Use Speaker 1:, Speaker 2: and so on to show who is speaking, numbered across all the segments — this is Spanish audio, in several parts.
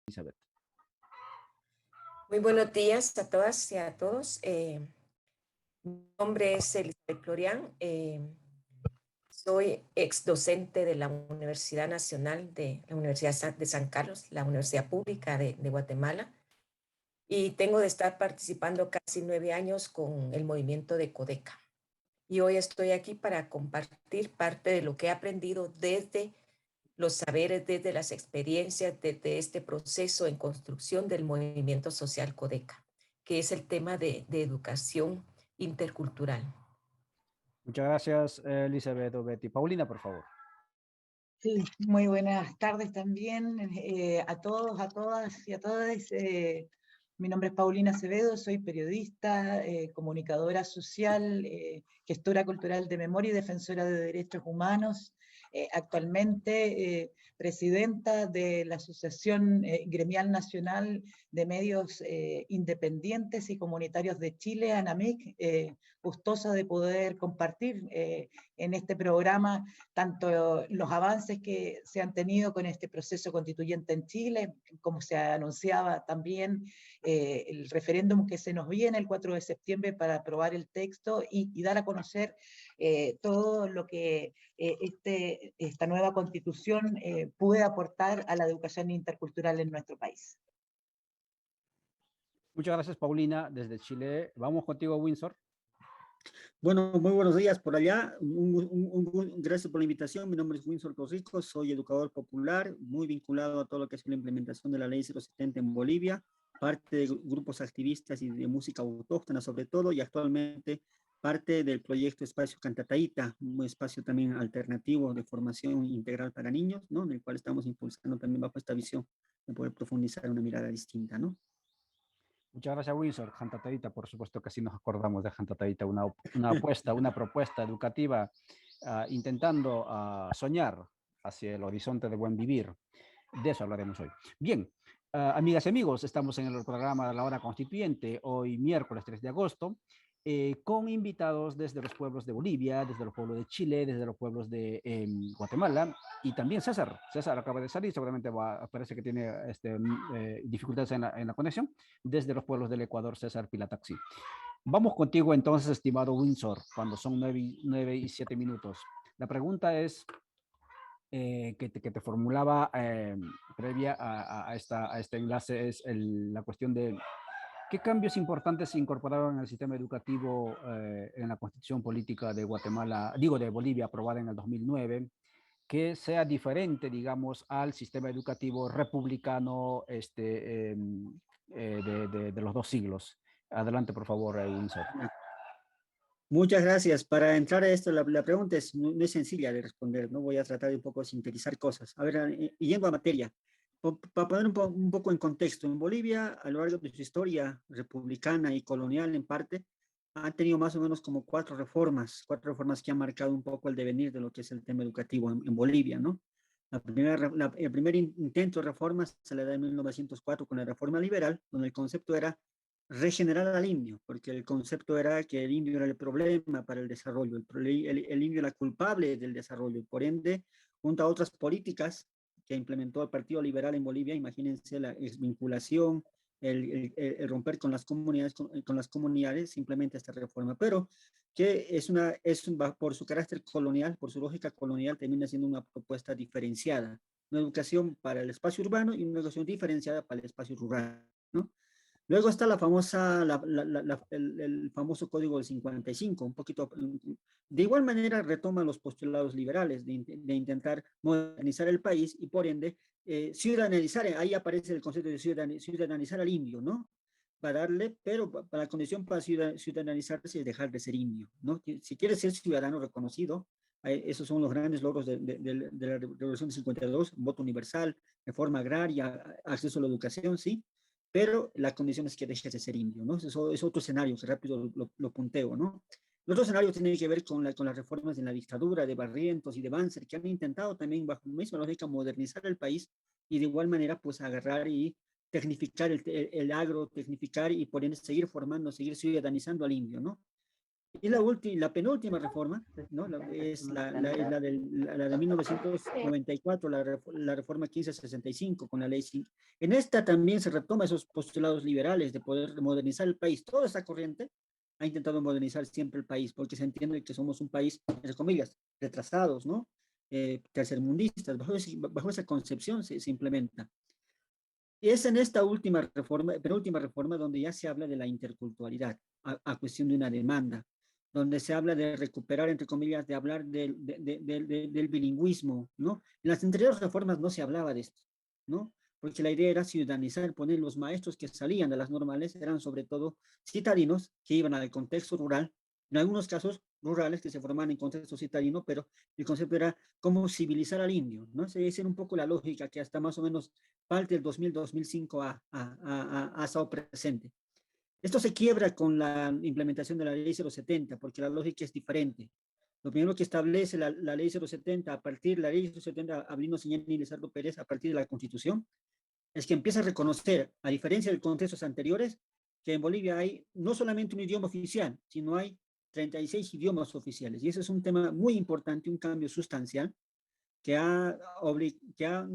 Speaker 1: Elizabeth.
Speaker 2: Muy buenos días a todas y a todos. Mi nombre es Elizabeth Florian. Soy ex docente de la Universidad Nacional de la Universidad de San Carlos, la Universidad Pública de Guatemala, y tengo de estar participando casi 9 años con el movimiento de Codeca. Y hoy estoy aquí para compartir parte de lo que he aprendido desde los saberes, desde las experiencias, desde este proceso en construcción del movimiento social Codeca, que es el tema de educación intercultural.
Speaker 1: Muchas gracias, Elizabeth o Betty. Paulina, por favor.
Speaker 3: Sí, muy buenas tardes también a todos, a todas y a todos. Mi nombre es Paulina Acevedo, soy periodista, comunicadora social, gestora cultural de memoria y defensora de derechos humanos. Actualmente presidenta de la Asociación Gremial Nacional de Medios Independientes y Comunitarios de Chile, ANAMIC, gustosa de poder compartir en este programa tanto los avances que se han tenido con este proceso constituyente en Chile, como se anunciaba también el referéndum que se nos viene el 4 de septiembre para aprobar el texto y dar a conocer todo lo que esta nueva constitución puede aportar a la educación intercultural en nuestro país.
Speaker 1: Muchas gracias, Paulina, desde Chile. Vamos contigo, Windsor.
Speaker 4: Bueno, muy buenos días por allá. Gracias por la invitación. Mi nombre es Windsor Corrico, soy educador popular, muy vinculado a todo lo que es la implementación de la Ley 070 en Bolivia, parte de grupos activistas y de música autóctona sobre todo, y actualmente parte del proyecto Espacio Cantataíta, un espacio también alternativo de formación integral para niños, ¿no? En el cual estamos impulsando también bajo esta visión de poder profundizar una mirada distinta, ¿no?
Speaker 1: Muchas gracias, Windsor. Jantataíta, por supuesto que sí nos acordamos de Jantataíta, una apuesta, una propuesta educativa intentando soñar hacia el horizonte de buen vivir. De eso hablaremos hoy. Bien, amigas y amigos, estamos en el programa de la Hora Constituyente, hoy miércoles 3 de agosto, con invitados desde los pueblos de Bolivia, desde los pueblos de Chile, desde los pueblos de Guatemala, y también César. César acaba de salir, seguramente parece que tiene dificultades en la conexión, desde los pueblos del Ecuador, César Pilataxi. Vamos contigo entonces, estimado Windsor, cuando son 9 y 7 minutos. La pregunta es que te formulaba previa a este enlace, es la cuestión de ¿qué cambios importantes se incorporaron en el sistema educativo en la Constitución Política de Guatemala, digo de Bolivia, aprobada en el 2009, que sea diferente, digamos, al sistema educativo republicano de los dos siglos? Adelante, por favor, Windsor.
Speaker 4: Muchas gracias. Para entrar a esto, la pregunta no es sencilla de responder, ¿no? Voy a tratar de un poco sintetizar cosas. A ver, yendo a materia, para poner un poco en contexto, en Bolivia, a lo largo de su historia republicana y colonial en parte, han tenido más o menos como cuatro reformas que han marcado un poco el devenir de lo que es el tema educativo en Bolivia, ¿no? El primer intento de reforma se le da en 1904 con la reforma liberal, donde el concepto era regenerar al indio, porque el concepto era que el indio era el problema para el desarrollo, el indio era culpable del desarrollo, por ende, junto a otras políticas que implementó el Partido Liberal en Bolivia, imagínense la desvinculación, el romper con las comunidades, simplemente esta reforma, pero que por su carácter colonial, por su lógica colonial, termina siendo una propuesta diferenciada, una educación para el espacio urbano y una educación diferenciada para el espacio rural, ¿no? Luego está el famoso Código del 55, un poquito, de igual manera retoma los postulados liberales de intentar modernizar el país y por ende ciudadanizar, ahí aparece el concepto de ciudadanizar al indio, ¿no? Para darle, pero para la condición para ciudadanizarse es dejar de ser indio, ¿no? Si quieres ser ciudadano reconocido, esos son los grandes logros de la Revolución del 52, voto universal, reforma agraria, acceso a la educación, ¿sí? Pero la condición es que dejes de ser indio, ¿no? Eso es otro escenario que rápido lo punteo, ¿no? El otro escenario tiene que ver con las reformas en la dictadura de Barrientos y de Banzer, que han intentado también bajo la misma lógica modernizar el país y de igual manera pues agarrar y tecnificar el agro, tecnificar y por ende seguir formando, seguir ciudadanizando al indio, ¿no? Y la penúltima reforma, ¿no? Es la de 1994, la reforma 1565 con la ley 5. En esta también se retoma esos postulados liberales de poder modernizar el país. Toda esta corriente ha intentado modernizar siempre el país, porque se entiende que somos un país, entre comillas, retrasados, ¿no? Tercermundistas. Bajo esa concepción se implementa. Y es en esta penúltima reforma, donde ya se habla de la interculturalidad, a cuestión de una demanda, donde se habla de recuperar, entre comillas, de hablar del bilingüismo, ¿no? En las anteriores reformas no se hablaba de esto, ¿no? Porque la idea era ciudadanizar, poner los maestros que salían de las normales, eran sobre todo citadinos que iban al contexto rural, en algunos casos rurales que se formaban en contexto citadino, pero el concepto era cómo civilizar al indio, ¿no? Esa era un poco la lógica que hasta más o menos parte del 2000-2005 ha estado presente. Esto se quiebra con la implementación de la ley 070, porque la lógica es diferente. Lo primero que establece la ley 070, a partir de la ley 070, Avelino Señani y Lizardo Pérez, a partir de la Constitución, es que empieza a reconocer, a diferencia de contextos anteriores, que en Bolivia hay no solamente un idioma oficial, sino hay 36 idiomas oficiales. Y ese es un tema muy importante, un cambio sustancial, que ha obligado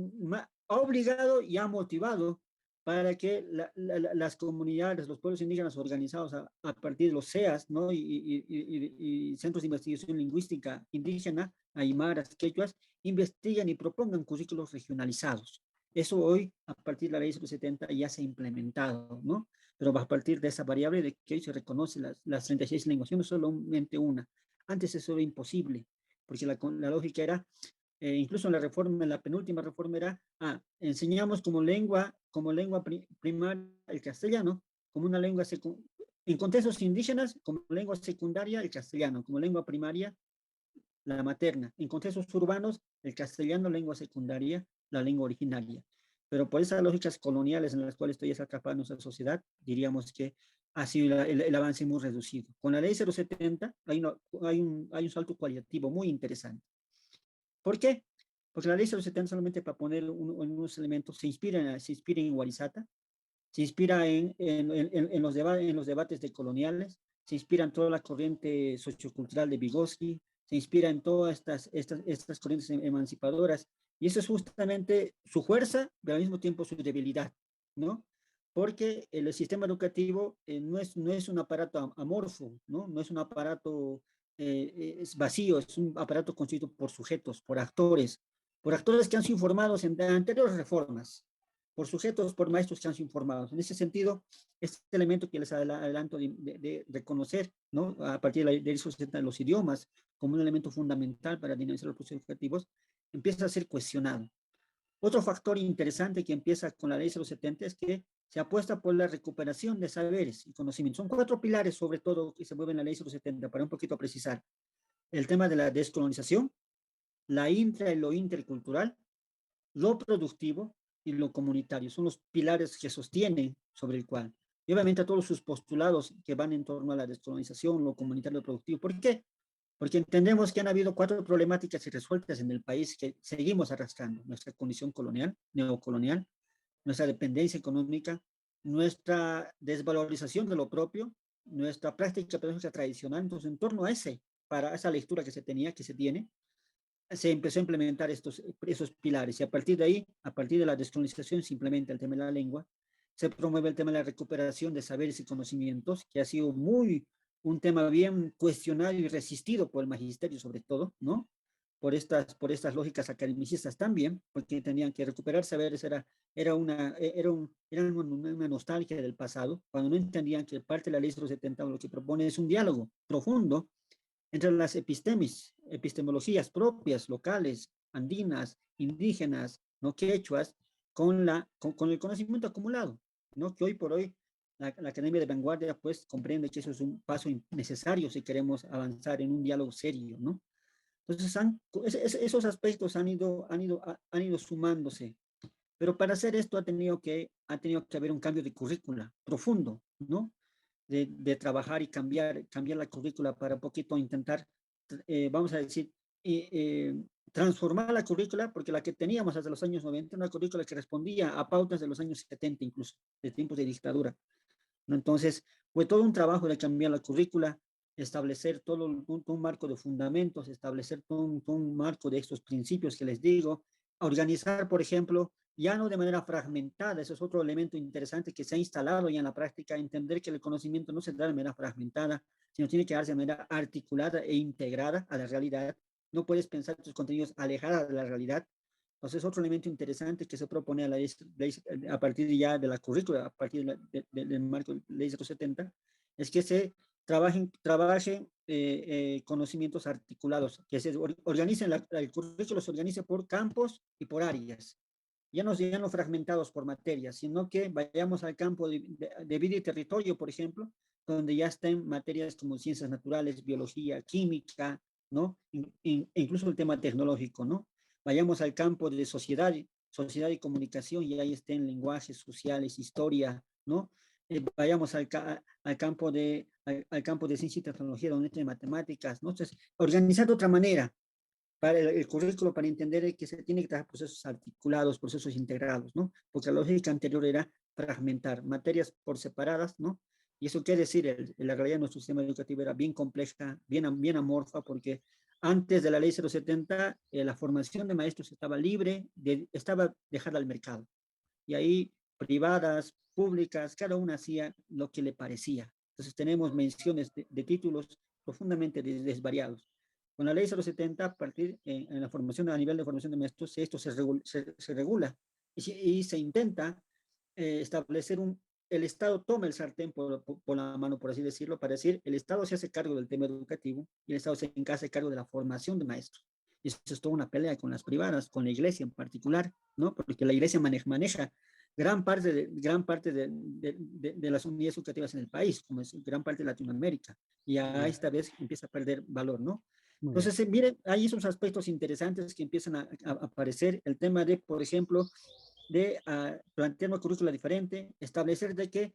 Speaker 4: y ha motivado para que las comunidades, los pueblos indígenas organizados a partir de los CEAS, ¿no? y Centros de Investigación Lingüística Indígena, aymaras, quechuas, investiguen y propongan currículos regionalizados. Eso hoy, a partir de la ley 070, ya se ha implementado, ¿no? Pero a partir de esa variable de que hoy se reconoce las 36 lenguas, no solamente una. Antes eso era imposible, porque la lógica era incluso en la reforma, en la penúltima reforma era, enseñamos como lengua primaria el castellano, como una lengua en contextos indígenas, como lengua secundaria el castellano, como lengua primaria la materna, en contextos urbanos el castellano, lengua secundaria, la lengua originaria. Pero por esas lógicas coloniales en las cuales estoy atrapada nuestra sociedad, diríamos que ha sido el avance muy reducido. Con la ley 070 hay un salto cualitativo muy interesante. ¿Por qué? Porque la ley 070 solamente para poner unos elementos se inspira en Warisata, se inspira en los debates decoloniales, se inspira en toda la corriente sociocultural de Vygotsky, se inspira en todas estas corrientes emancipadoras, y eso es justamente su fuerza, pero al mismo tiempo su debilidad, ¿no? Porque el sistema educativo no es un aparato amorfo, ¿no? No es un aparato es vacío, es un aparato constituido por sujetos, por actores que han sido informados en anteriores reformas, por sujetos, por maestros que han sido informados. En ese sentido, este elemento que les adelanto de reconocer, ¿no? A partir de eso de los idiomas, como un elemento fundamental para dinamizar los procesos educativos, empieza a ser cuestionado. Otro factor interesante que empieza con la ley 070 es que se apuesta por la recuperación de saberes y conocimientos. Son 4 pilares, sobre todo, que se mueven en la ley 070, para un poquito precisar. El tema de la descolonización, la intra y lo intercultural, lo productivo y lo comunitario. Son los pilares que sostienen sobre el cual. Y obviamente a todos sus postulados que van en torno a la descolonización, lo comunitario, lo productivo. ¿Por qué? Porque entendemos que han habido 4 problemáticas irresueltas en el país que seguimos arrastrando. Nuestra condición colonial, neocolonial, nuestra dependencia económica, nuestra desvalorización de lo propio, nuestra práctica pedagógica tradicional. Entonces, en torno a para esa lectura que se tiene, se empezó a implementar esos pilares. Y a partir de ahí, a partir de la descolonización, se implementa el tema de la lengua, se promueve el tema de la recuperación de saberes y conocimientos, que ha sido un tema bien cuestionado y resistido por el magisterio sobre todo, ¿no? Por estas lógicas academicistas también, porque tenían que recuperar saberes, era una nostalgia del pasado, cuando no entendían que parte de la ley 070 lo que propone es un diálogo profundo entre las epistemologías propias, locales, andinas, indígenas, no quechuas, con el conocimiento acumulado, ¿no? Que hoy por hoy la Academia de Vanguardia pues comprende que eso es un paso necesario si queremos avanzar en un diálogo serio, ¿no? Entonces esos aspectos han ido sumándose, pero para hacer esto ha tenido que haber un cambio de currícula profundo, ¿no? De trabajar y cambiar la currícula para un poquito intentar, vamos a decir, transformar la currícula, porque la que teníamos hasta los años 90, una currícula que respondía a pautas de los años 70 incluso, de tiempos de dictadura, ¿no? Entonces, fue todo un trabajo de cambiar la currícula, establecer todo un marco de fundamentos, establecer todo un marco de estos principios que les digo, organizar, por ejemplo, ya no de manera fragmentada, eso es otro elemento interesante que se ha instalado ya en la práctica, entender que el conocimiento no se da de manera fragmentada, sino tiene que darse de manera articulada e integrada a la realidad. No puedes pensar tus contenidos alejados de la realidad. Entonces, otro elemento interesante que se propone a partir ya de la currícula, a partir del marco de la ley 070, es que se trabajen conocimientos articulados, que se organicen, el currículo se organice por campos y por áreas, ya no fragmentados por materias, sino que vayamos al campo de vida y territorio, por ejemplo, donde ya estén materias como ciencias naturales, biología, química, ¿no? Incluso el tema tecnológico, ¿no? Vayamos al campo de sociedad y comunicación, y ahí estén lenguajes sociales, historia, ¿no? Vayamos al campo al campo de ciencia y tecnología, donde estén matemáticas, ¿no? Entonces, organizar de otra manera, para el currículo, para entender que se tiene que trabajar procesos articulados, procesos integrados, ¿no? Porque la lógica anterior era fragmentar materias por separadas, ¿no? Y eso quiere decir, la realidad de nuestro sistema educativo era bien compleja, bien amorfa, porque antes de la ley 070, la formación de maestros estaba libre, estaba dejada al mercado. Y ahí privadas, públicas, cada una hacía lo que le parecía. Entonces tenemos menciones de títulos profundamente desvariados. Con la ley 070, a partir en la formación, a nivel de formación de maestros, esto se regula y se intenta establecer el Estado toma el sartén por la mano, por así decirlo, para decir, el Estado se hace cargo del tema educativo y el Estado se hace cargo de la formación de maestros. Y eso es toda una pelea con las privadas, con la iglesia en particular, ¿no? Porque la iglesia maneja gran parte de las unidades educativas en el país, como es gran parte de Latinoamérica, y a esta vez empieza a perder valor, ¿no? Entonces, miren, hay esos aspectos interesantes que empiezan a aparecer, el tema de, por ejemplo, de plantear una currícula diferente, establecer de que,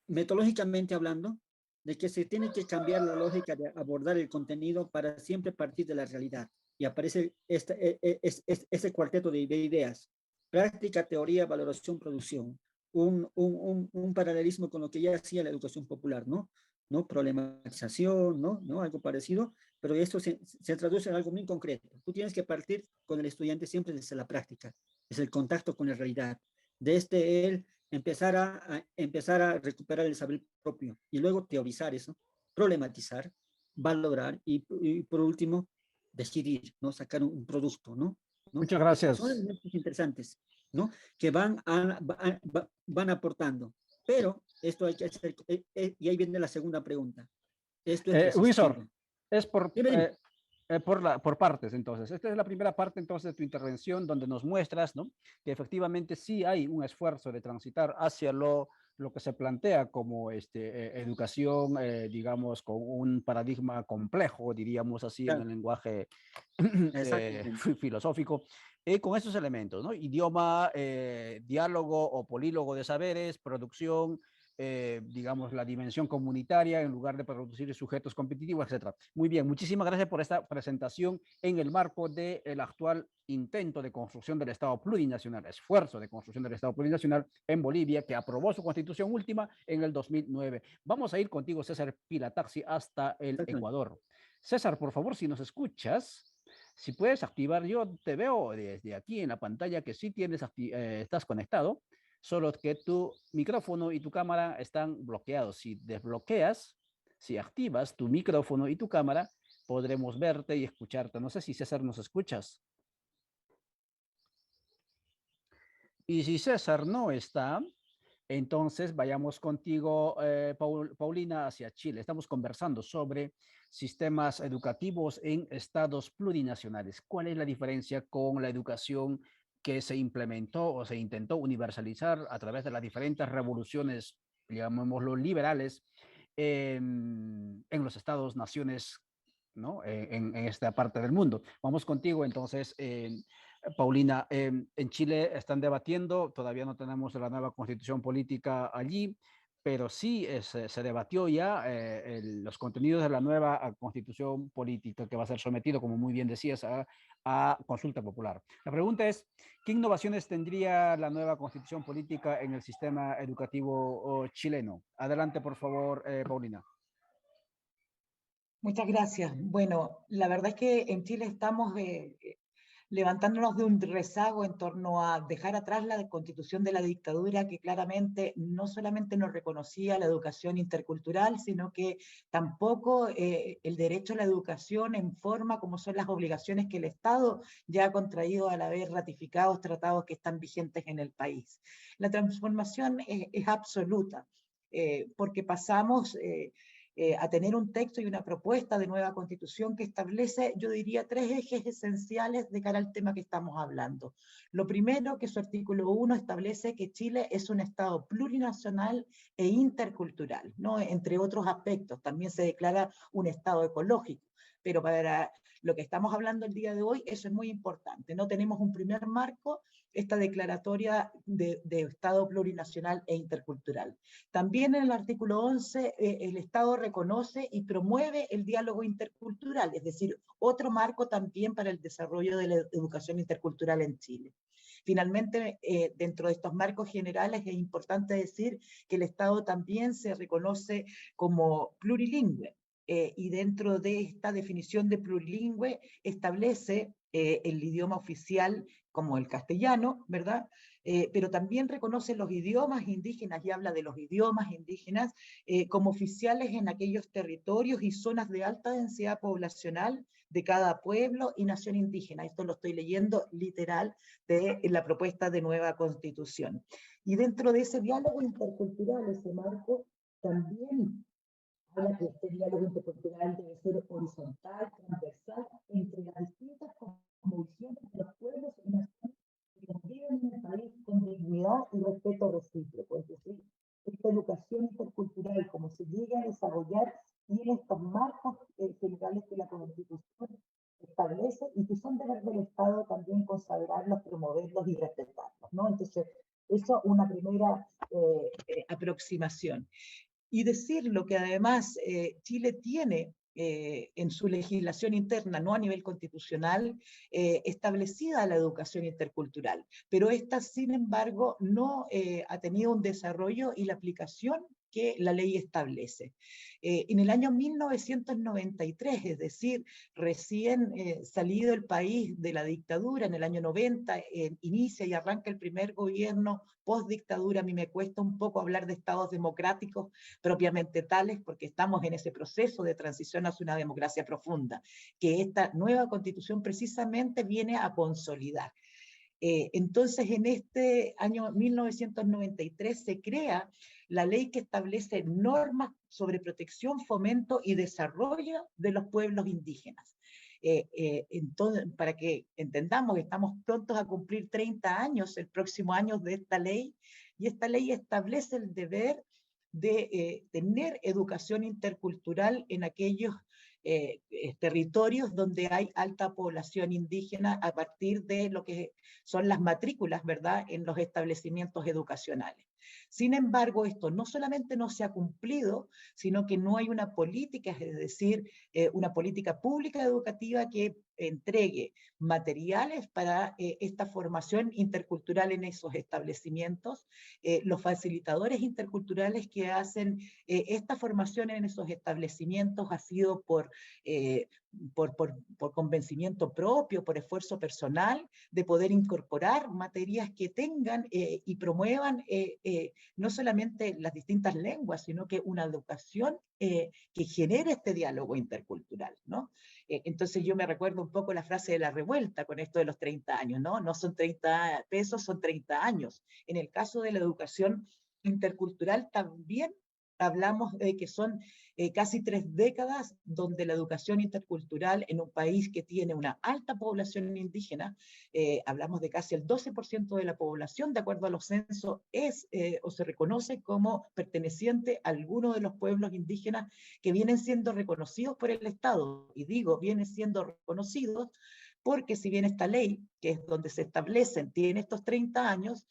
Speaker 4: metodológicamente hablando, de que se tiene que cambiar la lógica de abordar el contenido para siempre partir de la realidad. Y aparece este cuarteto de ideas: práctica, teoría, valoración, producción. Un paralelismo con lo que ya hacía la educación popular, ¿no? ¿No? Problematización, ¿no? Algo parecido, pero esto se traduce en algo muy concreto. Tú tienes que partir con el estudiante siempre desde la práctica, desde el contacto con la realidad, desde él empezar a recuperar el saber propio y luego teorizar eso, problematizar, valorar y por último decidir, ¿no? Sacar un producto, ¿no?
Speaker 1: Muchas
Speaker 4: Son
Speaker 1: gracias.
Speaker 4: elementos interesantes, ¿no? Que van aportando. Pero esto hay que hacer, y ahí viene la segunda pregunta. Esto es
Speaker 1: Wizard,
Speaker 4: resistible.
Speaker 1: es
Speaker 4: Dime.
Speaker 1: por partes, entonces. Esta es la primera parte, entonces, de tu intervención, donde nos muestras, ¿no?, que efectivamente sí hay un esfuerzo de transitar hacia lo que se plantea como educación, digamos, con un paradigma complejo, diríamos así, en
Speaker 4: Claro,
Speaker 1: el lenguaje
Speaker 4: exactamente.
Speaker 1: filosófico, con esos elementos, ¿no? Idioma, diálogo o polílogo de saberes, producción, digamos, la dimensión comunitaria en lugar de producir sujetos competitivos, etcétera. Muy bien, muchísimas gracias por esta presentación en el marco del actual intento de construcción del Estado plurinacional, esfuerzo de construcción del Estado plurinacional en Bolivia, que aprobó su constitución última en el 2009. Vamos a ir contigo, César Pilataxi, hasta el
Speaker 4: Exactamente.
Speaker 1: Ecuador. César, por favor, si nos escuchas, si puedes activar, yo te veo desde aquí en la pantalla que sí estás conectado, solo que tu micrófono y tu cámara están bloqueados. Si desbloqueas, si activas tu micrófono y tu cámara, podremos verte y escucharte. No sé si César nos escuchas. Y si César no está, entonces vayamos contigo, Paulina, hacia Chile. Estamos conversando sobre sistemas educativos en estados plurinacionales. ¿Cuál es la diferencia con la educación que se implementó o se intentó universalizar a través de las diferentes revoluciones, llamémoslo liberales, en los estados, naciones, ¿no?, en esta parte del mundo? Vamos contigo entonces, Paulina. En Chile están debatiendo, todavía no tenemos la nueva constitución política allí, pero sí se debatió ya los contenidos de la nueva constitución política que va a ser sometido, como muy bien decías, a consulta popular. La pregunta es, ¿qué innovaciones tendría la nueva constitución política en el sistema educativo chileno? Adelante, por favor, Paulina.
Speaker 3: Muchas gracias. Bueno, la verdad es que en Chile estamos levantándonos de un rezago en torno a dejar atrás la constitución de la dictadura, que claramente no solamente no reconocía la educación intercultural, sino que tampoco el derecho a la educación en forma como son las obligaciones que el Estado ya ha contraído al haber ratificado tratados que están vigentes en el país. La transformación es absoluta, porque pasamos a tener un texto y una propuesta de nueva constitución que establece, yo diría, tres ejes esenciales de cara al tema que estamos hablando. Lo primero, que su artículo 1 establece que Chile es un Estado plurinacional e intercultural, ¿no? Entre otros aspectos. También se declara un Estado ecológico, pero para lo que estamos hablando el día de hoy, eso es muy importante. No tenemos un primer marco, esta declaratoria de Estado plurinacional e intercultural. También en el artículo 11, el Estado reconoce y promueve el diálogo intercultural, es decir, otro marco también para el desarrollo de la educación intercultural en Chile. Finalmente, dentro de estos marcos generales es importante decir que el Estado también se reconoce como plurilingüe, y dentro de esta definición de plurilingüe establece el idioma oficial como el castellano, ¿verdad? Pero también reconoce los idiomas indígenas y habla de los idiomas indígenas como oficiales en aquellos territorios y zonas de alta densidad poblacional de cada pueblo y nación indígena. Esto lo estoy leyendo literal de la propuesta de nueva constitución. Y dentro de ese diálogo intercultural, ese marco, también habla que este diálogo intercultural debe ser horizontal, transversal, entre las distintas convicciones de los pueblos y naciones que conviven en el país con dignidad y respeto recíproco. Es decir, esta educación intercultural, como se llega a desarrollar, tiene estos marcos generales que la Constitución establece y que son deber del Estado también consagrarlos, promoverlos y respetarlos, ¿no? Entonces, eso es una primera aproximación. Y decirlo que además Chile tiene en su legislación interna, no a nivel constitucional, establecida la educación intercultural, pero esta, sin embargo, no ha tenido un desarrollo y la aplicación que la ley establece. En el año 1993, es decir, recién salido el país de la dictadura, en el año 90, inicia y arranca el primer gobierno post-dictadura. A mí me cuesta un poco hablar de estados democráticos propiamente tales, porque estamos en ese proceso de transición hacia una democracia profunda, que esta nueva constitución precisamente viene a consolidar. Entonces, en este año 1993 se crea la ley que establece normas sobre protección, fomento y desarrollo de los pueblos indígenas. Entonces, para que entendamos, estamos prontos a cumplir 30 años el próximo año de esta ley, y esta ley establece el deber de tener educación intercultural en aquellos territorios donde hay alta población indígena a partir de lo que son las matrículas, ¿verdad?, en los establecimientos educacionales. Sin embargo, esto no solamente no se ha cumplido, sino que no hay una política, es decir, una política pública educativa que entregue materiales para esta formación intercultural en esos establecimientos. Los facilitadores interculturales que hacen esta formación en esos establecimientos ha sido por convencimiento propio, por esfuerzo personal, de poder incorporar materias que tengan y promuevan no solamente las distintas lenguas, sino que una educación que genere este diálogo intercultural, ¿no? Entonces yo me recuerdo un poco la frase de la revuelta con esto de los 30 años, ¿no? No son 30 pesos, son 30 años. En el caso de la educación intercultural también hablamos de que son casi 3 décadas donde la educación intercultural en un país que tiene una alta población indígena, hablamos de casi el 12% de la población, de acuerdo a los censos, es o se reconoce como perteneciente a alguno de los pueblos indígenas que vienen siendo reconocidos por el Estado. Y digo, vienen siendo reconocidos porque si bien esta ley, que es donde se establecen, tiene estos 30 años,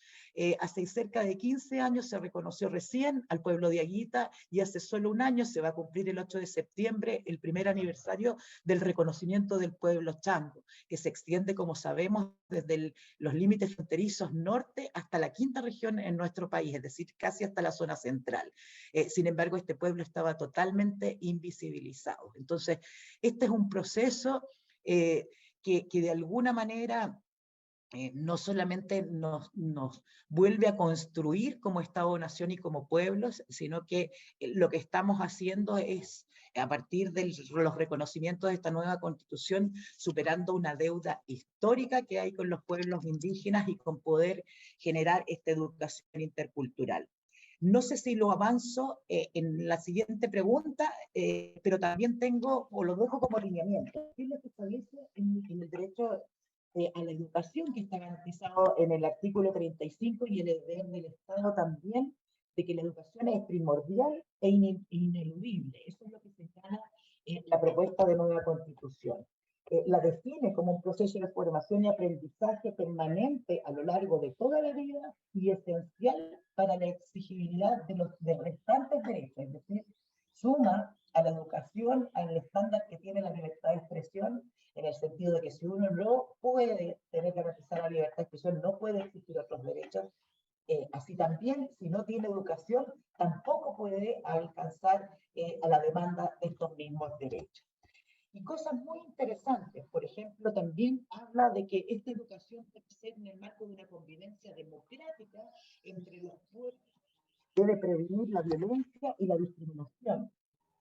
Speaker 3: hace cerca de 15 años se reconoció recién al pueblo de Aguita, y hace solo un año se va a cumplir el 8 de septiembre, el primer aniversario del reconocimiento del pueblo chango, que se extiende, como sabemos, desde los límites fronterizos norte hasta la quinta región en nuestro país, es decir, casi hasta la zona central. Sin embargo, este pueblo estaba totalmente invisibilizado. Entonces, este es un proceso que de alguna manera no solamente nos vuelve a construir como Estado-nación y como pueblos, sino que lo que estamos haciendo es, a partir de los reconocimientos de esta nueva Constitución, superando una deuda histórica que hay con los pueblos indígenas y con poder generar esta educación intercultural. No sé si lo avanzo en la siguiente pregunta, pero también tengo, o lo dejo como lineamiento, ¿qué es lo que establece en el derecho a la educación, que está garantizado en el artículo 35, y el deber del Estado también, de que la educación es primordial e ineludible? Eso es lo que señala la propuesta de nueva Constitución. La define como un proceso de formación y aprendizaje permanente a lo largo de toda la vida y esencial para la exigibilidad de restantes derechos, es decir, suma a la educación al estándar que tiene la libertad de expresión, en el sentido de que si uno no puede tener garantizada la libertad de expresión, no puede exigir otros derechos. Así también, si no tiene educación, tampoco puede alcanzar a la demanda de estos mismos derechos. Y cosas muy interesantes, por ejemplo, también habla de que esta educación debe ser en el marco de una convivencia democrática entre los pueblos, debe prevenir la violencia y la discriminación.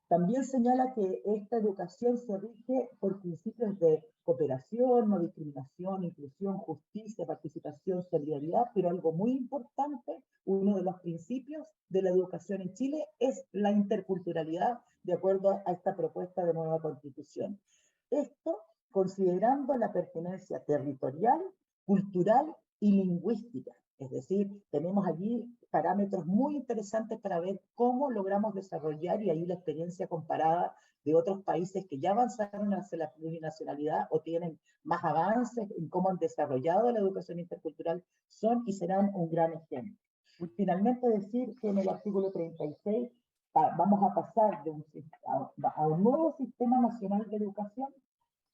Speaker 3: También señala que esta educación se rige por principios de cooperación, no discriminación, inclusión, justicia, participación, solidaridad, pero algo muy importante, uno de los principios de la educación en Chile es la interculturalidad, de acuerdo a esta propuesta de nueva Constitución. Esto considerando la pertenencia territorial, cultural y lingüística. Es decir, tenemos allí parámetros muy interesantes para ver cómo logramos desarrollar, y ahí la experiencia comparada de otros países que ya avanzaron hacia la plurinacionalidad o tienen más avances en cómo han desarrollado la educación intercultural, son y serán un gran ejemplo. Finalmente decir que en el artículo 36 vamos a pasar a un nuevo sistema nacional de educación.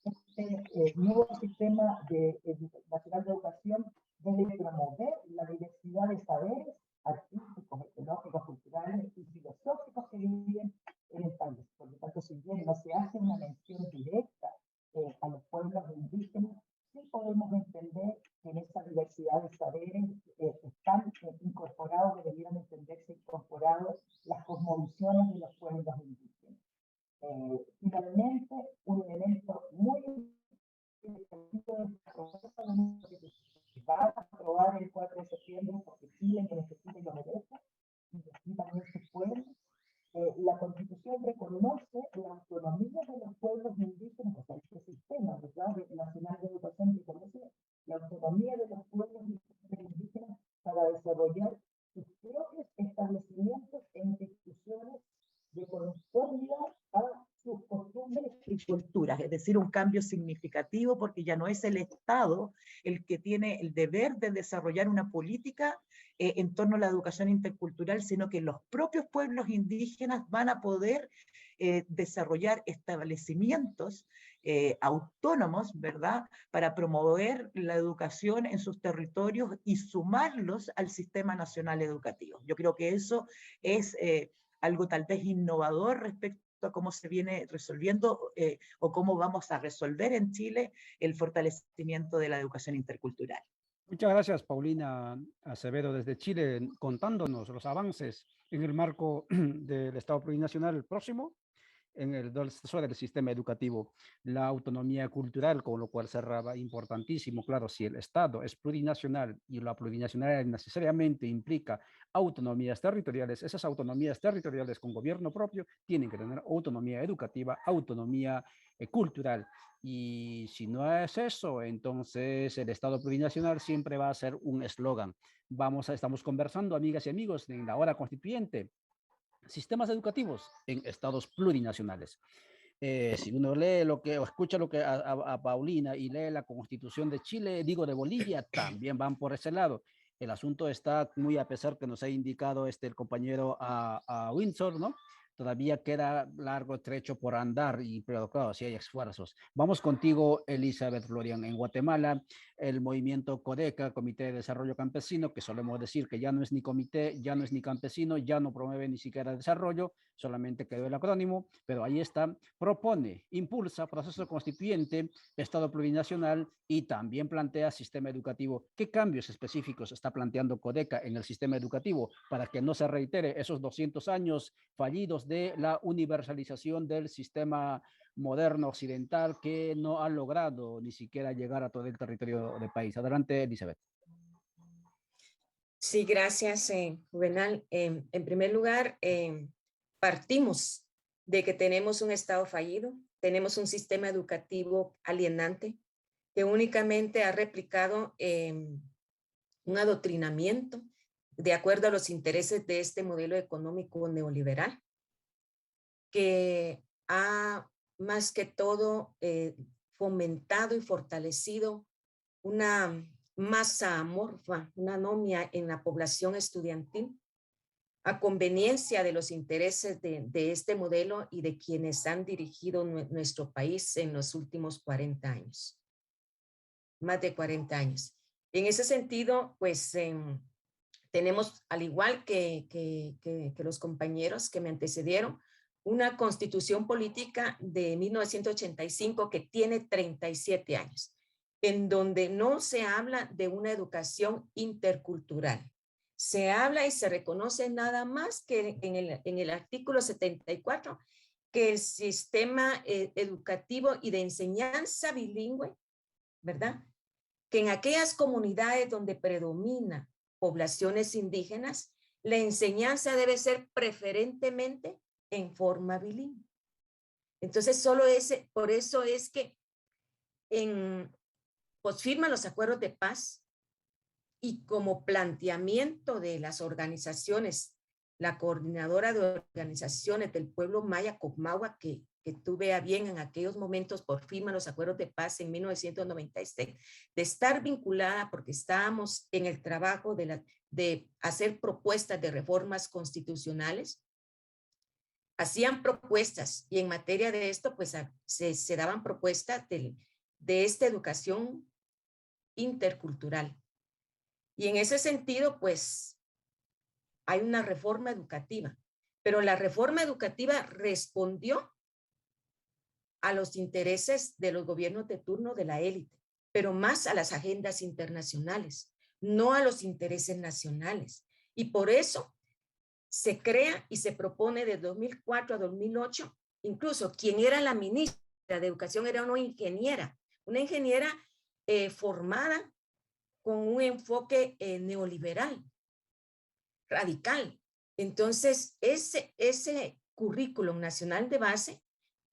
Speaker 3: Este nuevo sistema nacional de educación debe promover la diversidad de saberes artísticos, ecológicos, culturales y filosóficos que viven en el país. Por lo tanto, si bien no se hace una mención directa a los pueblos indígenas, sí podemos entender que en esa diversidad de saberes están incorporados, deberían entenderse incorporados las cosmovisiones de los pueblos indígenas. Finalmente, un elemento muy que va a aprobar el 4 de septiembre, porque Chile que necesita y lo merece, y también sus pueblos. La Constitución reconoce la autonomía de los pueblos indígenas, o sea, este sistema nacional de educación reconoce la autonomía de los pueblos indígenas para desarrollar sus propios establecimientos e instituciones de conformidad a sus costumbres y culturas, es decir, un cambio significativo, porque ya no es el Estado el que tiene el deber de desarrollar una política en torno a la educación intercultural, sino que los propios pueblos indígenas van a poder desarrollar establecimientos autónomos, ¿verdad?, para promover la educación en sus territorios y sumarlos al sistema nacional educativo. Yo creo que eso es algo tal vez innovador respecto a cómo se viene resolviendo o cómo vamos a resolver en Chile el fortalecimiento de la educación intercultural.
Speaker 1: Muchas gracias, Paulina Acevedo, desde Chile, contándonos los avances en el marco del Estado plurinacional próximo, en el sobre el sistema educativo, la autonomía cultural, con lo cual cerraba importantísimo. Claro, si el Estado es plurinacional y la plurinacionalidad necesariamente implica autonomías territoriales, esas autonomías territoriales con gobierno propio tienen que tener autonomía educativa, autonomía cultural. Y si no es eso, entonces el Estado plurinacional siempre va a ser un eslogan. Estamos conversando, amigas y amigos, en la hora constituyente, sistemas educativos en estados plurinacionales. Si uno lee lo que, o escucha lo que a Paulina y lee la Constitución de Chile, digo de Bolivia, también van por ese lado. El asunto está muy a pesar que nos ha indicado el compañero a Windsor, ¿no? Todavía queda largo trecho por andar, pero claro, si hay esfuerzos. Vamos contigo, Elizabeth Florian. En Guatemala, el movimiento CODECA, Comité de Desarrollo Campesino, que solemos decir que ya no es ni comité, ya no es ni campesino, ya no promueve ni siquiera desarrollo, solamente quedó el acrónimo, pero ahí está, propone, impulsa proceso constituyente, Estado plurinacional y también plantea sistema educativo. ¿Qué cambios específicos está planteando CODECA en el sistema educativo para que no se reitere esos 200 años fallidos de la universalización del sistema moderno occidental que no ha logrado ni siquiera llegar a todo el territorio del país? Adelante, Elizabeth.
Speaker 2: Sí, gracias, Juvenal. En primer lugar, partimos de que tenemos un Estado fallido, tenemos un sistema educativo alienante que únicamente ha replicado un adoctrinamiento de acuerdo a los intereses de este modelo económico neoliberal, que ha más que todo fomentado y fortalecido una masa amorfa, una anomia en la población estudiantil, a conveniencia de los intereses de este modelo y de quienes han dirigido nuestro país en los últimos 40 años, más de 40 años. En ese sentido, pues tenemos, al igual que los compañeros que me antecedieron, una constitución política de 1985 que tiene 37 años, en donde no se habla de una educación intercultural. Se habla y se reconoce nada más que en el artículo 74 que el sistema educativo y de enseñanza bilingüe, ¿verdad? Que en aquellas comunidades donde predomina poblaciones indígenas, la enseñanza debe ser preferentemente en forma bilingüe. Entonces, por eso es que pues firman los acuerdos de paz y como planteamiento de las organizaciones, la coordinadora de organizaciones del pueblo maya Cocmagua, que tuve a bien en aquellos momentos por firma los acuerdos de paz en 1996, de estar vinculada porque estábamos en el trabajo de hacer propuestas de reformas constitucionales, hacían propuestas y en materia de esto pues se daban propuestas de esta educación intercultural. Y en ese sentido, pues, hay una reforma educativa, pero la reforma educativa respondió a los intereses de los gobiernos de turno de la élite, pero más a las agendas internacionales, no a los intereses nacionales. Y por eso se crea y se propone de 2004 a 2008, incluso quien era la ministra de Educación era una ingeniera formada con un enfoque neoliberal, radical. Entonces, ese currículum nacional de base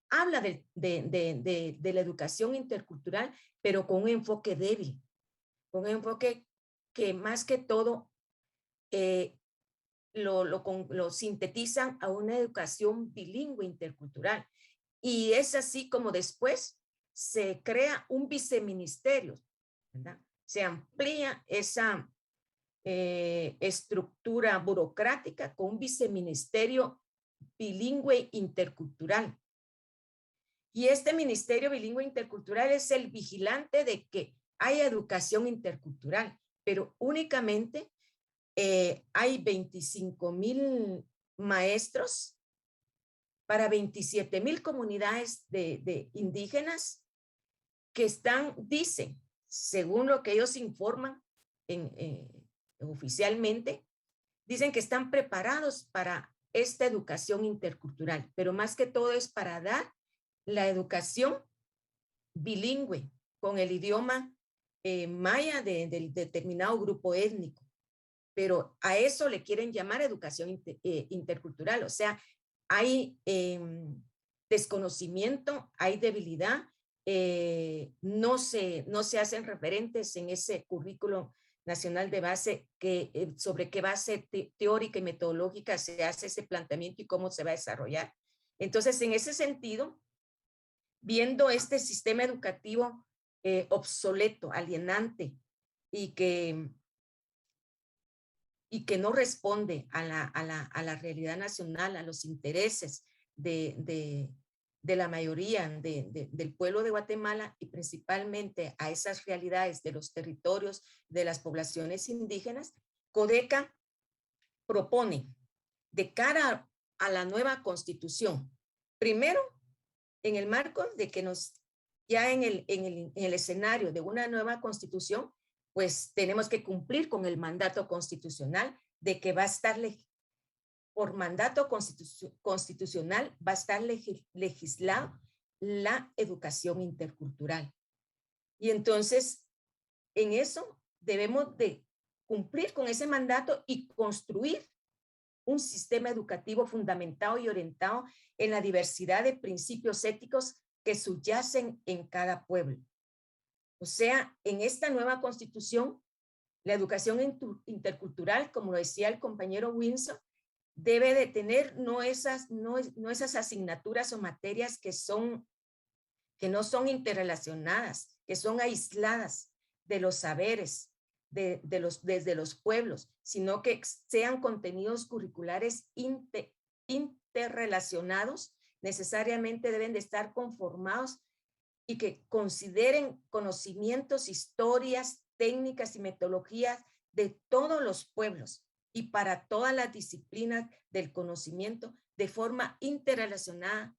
Speaker 2: habla de la educación intercultural, pero con un enfoque débil, con un enfoque que más que todo lo sintetizan a una educación bilingüe intercultural. Y es así como después se crea un viceministerio, ¿verdad? Se amplía esa estructura burocrática con un viceministerio bilingüe intercultural. Y este ministerio bilingüe intercultural es el vigilante de que haya educación intercultural, pero únicamente hay 25,000 maestros para 27,000 comunidades de indígenas que dicen, según lo que ellos informan oficialmente, dicen que están preparados para esta educación intercultural, pero más que todo es para dar la educación bilingüe con el idioma maya del determinado grupo étnico. Pero a eso le quieren llamar educación intercultural. O sea, hay desconocimiento, hay debilidad, no se hacen referentes en ese currículo nacional de base sobre qué base teórica y metodológica se hace ese planteamiento y cómo se va a desarrollar. Entonces, en ese sentido, viendo este sistema educativo obsoleto, alienante, y que no responde a la realidad nacional, a los intereses de la mayoría del pueblo de Guatemala, y principalmente a esas realidades de los territorios de las poblaciones indígenas, Codeca propone, de cara a la nueva constitución, primero, en el marco de que ya en el escenario de una nueva constitución, pues tenemos que cumplir con el mandato constitucional de que va a estar, por mandato constitucional, va a estar legislado la educación intercultural. Y entonces, en eso debemos de cumplir con ese mandato y construir un sistema educativo fundamentado y orientado en la diversidad de principios éticos que subyacen en cada pueblo. O sea, en esta nueva constitución, la educación intercultural, como lo decía el compañero Windsor, debe de tener no esas asignaturas o materias que no son interrelacionadas, que son aisladas de los saberes, desde los pueblos, sino que sean contenidos curriculares interrelacionados, necesariamente deben de estar conformados y que consideren conocimientos, historias, técnicas y metodologías de todos los pueblos y para todas las disciplinas del conocimiento de forma interrelacionada.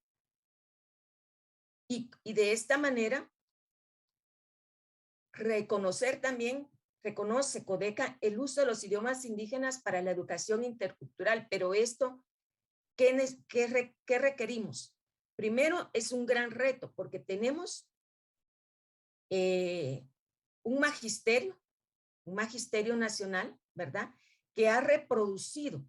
Speaker 2: Y de esta manera, reconoce Codeca el uso de los idiomas indígenas para la educación intercultural, pero esto, ¿qué requerimos? Primero, es un gran reto, porque tenemos un magisterio nacional, ¿verdad?, que ha reproducido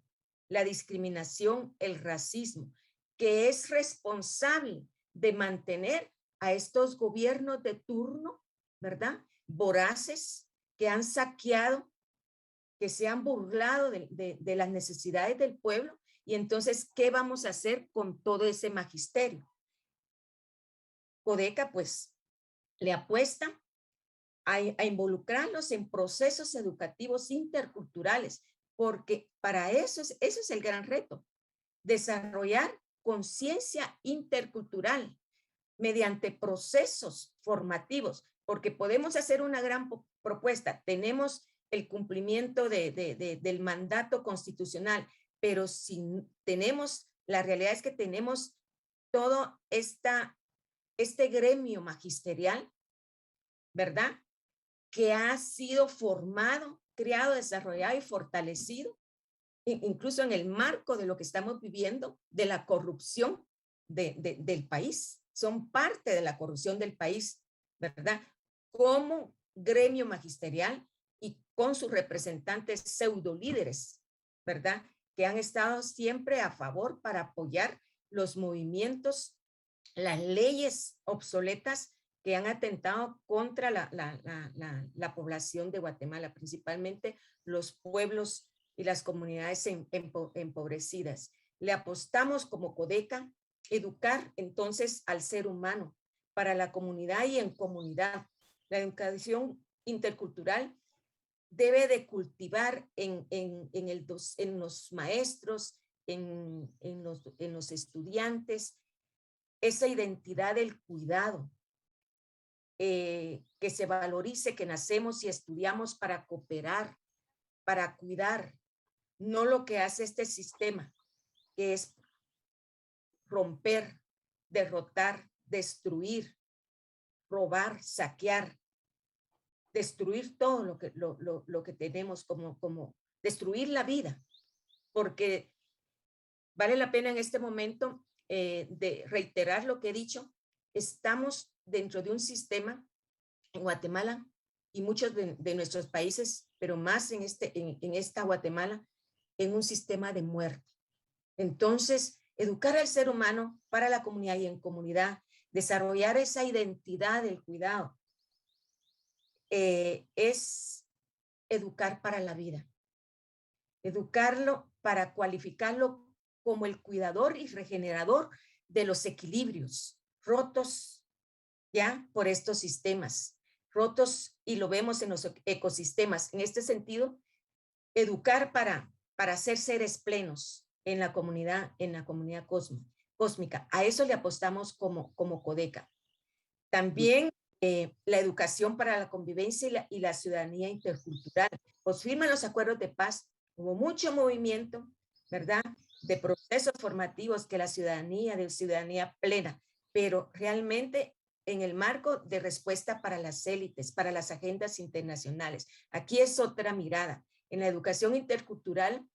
Speaker 2: la discriminación, el racismo, que es responsable de mantener a estos gobiernos de turno, ¿verdad?, voraces, que han saqueado, que se han burlado de las necesidades del pueblo. Y entonces, ¿qué vamos a hacer con todo ese magisterio? Codeca, pues, le apuesta a involucrarlos en procesos educativos interculturales, porque para eso es el gran reto, desarrollar conciencia intercultural mediante procesos formativos, porque podemos hacer una gran propuesta, tenemos el cumplimiento del mandato constitucional, pero si tenemos, la realidad es que tenemos todo este gremio magisterial, ¿verdad?, que ha sido formado, creado, desarrollado y fortalecido, incluso en el marco de lo que estamos viviendo, de la corrupción del país. Son parte de la corrupción del país, ¿verdad?, como gremio magisterial y con sus representantes pseudo líderes, ¿verdad?, que han estado siempre a favor para apoyar los movimientos, las leyes obsoletas que han atentado contra la población de Guatemala, principalmente los pueblos y las comunidades empobrecidas. Le apostamos como Codeca educar entonces al ser humano para la comunidad y en comunidad. La educación intercultural debe de cultivar en los maestros, en los estudiantes, esa identidad del cuidado, que se valorice que nacemos y estudiamos para cooperar, para cuidar, no lo que hace este sistema, que es romper, derrotar, destruir, robar, saquear, destruir todo lo que tenemos, como destruir la vida, porque vale la pena en este momento de reiterar lo que he dicho. Estamos dentro de un sistema en Guatemala y muchos de nuestros países, pero más en esta Guatemala, en un sistema de muerte. Entonces, educar al ser humano para la comunidad y en comunidad, desarrollar esa identidad del cuidado, es educar para la vida. Educarlo para cualificarlo como el cuidador y regenerador de los equilibrios rotos ya por estos sistemas rotos, y lo vemos en los ecosistemas. En este sentido, educar para ser seres plenos en la comunidad cósmica. A eso le apostamos como Codeca. También la educación para la convivencia y la ciudadanía intercultural. Pues firman los acuerdos de paz, hubo mucho movimiento, ¿verdad? De procesos formativos que la ciudadanía, de ciudadanía plena, pero realmente en el marco de respuesta para las élites, para las agendas internacionales. Aquí es otra mirada. En la educación intercultural,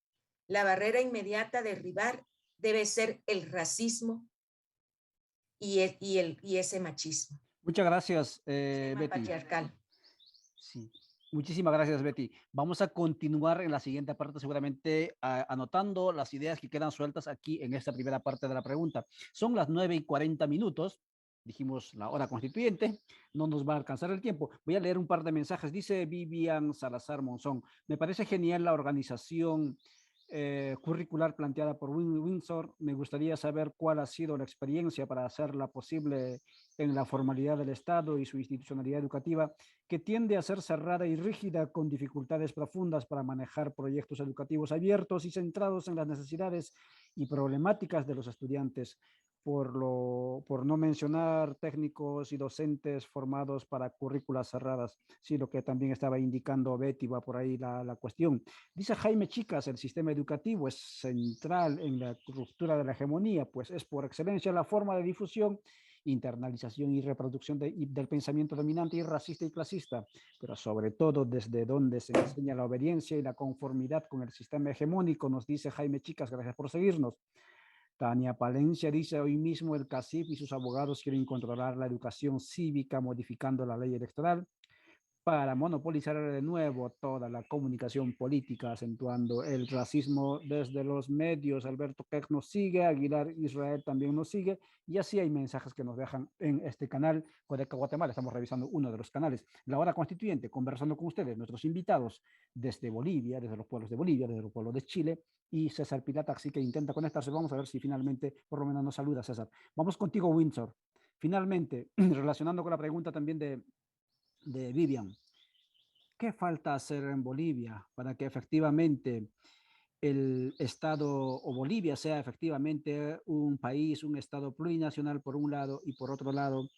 Speaker 2: la barrera inmediata a derribar debe ser el racismo y ese machismo.
Speaker 1: Muchas gracias,
Speaker 2: Sistema
Speaker 1: Betty.
Speaker 2: patriarcal.
Speaker 1: Sí. Muchísimas gracias, Betty. Vamos a continuar en la siguiente parte, seguramente anotando las ideas que quedan sueltas aquí en esta primera parte de la pregunta. Son las 9:40. Dijimos la hora constituyente, no nos va a alcanzar el tiempo. Voy a leer un par de mensajes. Dice Vivian Salazar Monzón: me parece genial la organización curricular planteada por Windsor. Me gustaría saber cuál ha sido la experiencia para hacerla posible en la formalidad del Estado y su institucionalidad educativa, que tiende a ser cerrada y rígida, con dificultades profundas para manejar proyectos educativos abiertos y centrados en las necesidades y problemáticas de los estudiantes. Por no mencionar técnicos y docentes formados para currículas cerradas. Sí, lo que también estaba indicando Betty, va por ahí la cuestión. Dice Jaime Chicas: el sistema educativo es central en la ruptura de la hegemonía, pues es por excelencia la forma de difusión, internalización y reproducción del pensamiento dominante y racista y clasista, pero sobre todo desde donde se enseña la obediencia y la conformidad con el sistema hegemónico, nos dice Jaime Chicas. Gracias por seguirnos. Tania Palencia dice: hoy mismo el CACIF y sus abogados quieren controlar la educación cívica modificando la ley electoral para monopolizar de nuevo toda la comunicación política, acentuando el racismo desde los medios. Alberto Keck nos sigue, Aguilar Israel también nos sigue, y así hay mensajes que nos dejan en este canal, Codeca Guatemala. Estamos revisando uno de los canales, La Hora Constituyente, conversando con ustedes, nuestros invitados desde Bolivia, desde los pueblos de Bolivia, desde los pueblos de Chile, y César Pilata, así que intenta conectarse. Vamos a ver si finalmente por lo menos nos saluda, César. Vamos contigo, Windsor. Finalmente, relacionando con la pregunta también de Vivian: ¿qué falta hacer en Bolivia para que efectivamente el Estado o Bolivia sea efectivamente un país, un Estado plurinacional por un lado, y por otro lado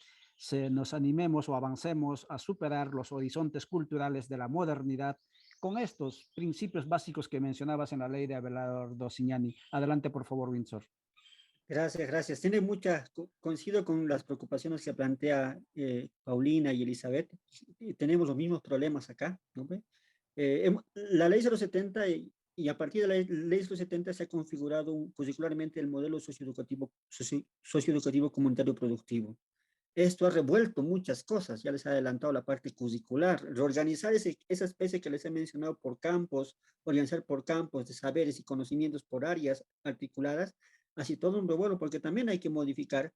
Speaker 1: nos animemos o avancemos a superar los horizontes culturales de la modernidad con estos principios básicos que mencionabas en la ley de Abelardo Signani? Adelante, por favor, Windsor.
Speaker 4: Gracias, gracias. Tiene coincido con las preocupaciones que plantea Paulina y Elizabeth. Tenemos los mismos problemas acá, ¿no? La ley 070 y a partir de la ley 070 se ha configurado curricularmente el modelo socioeducativo comunitario productivo. Esto ha revuelto muchas cosas, ya les he adelantado la parte curricular, reorganizar esa especie que les he mencionado por campos, organizar por campos de saberes y conocimientos por áreas articuladas, así todo un revuelo, porque también hay que modificar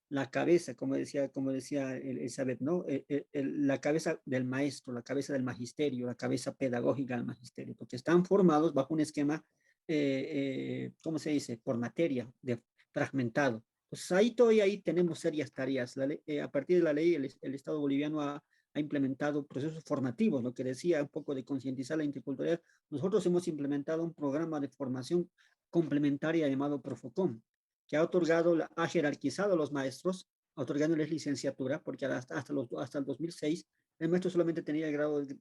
Speaker 4: la cabeza, como decía Elizabeth, ¿no? La cabeza del maestro, la cabeza del magisterio, la cabeza pedagógica del magisterio, porque están formados bajo un esquema, ¿cómo se dice? Por materia, fragmentado. Pues ahí tenemos serias tareas. A partir de la ley, el Estado boliviano ha implementado procesos formativos, lo que decía un poco de concientizar la interculturalidad. Nosotros hemos implementado un programa de formación complementaria llamado Profocom, que ha jerarquizado a los maestros, otorgándoles licenciatura, porque hasta el 2006 el maestro solamente tenía el grado de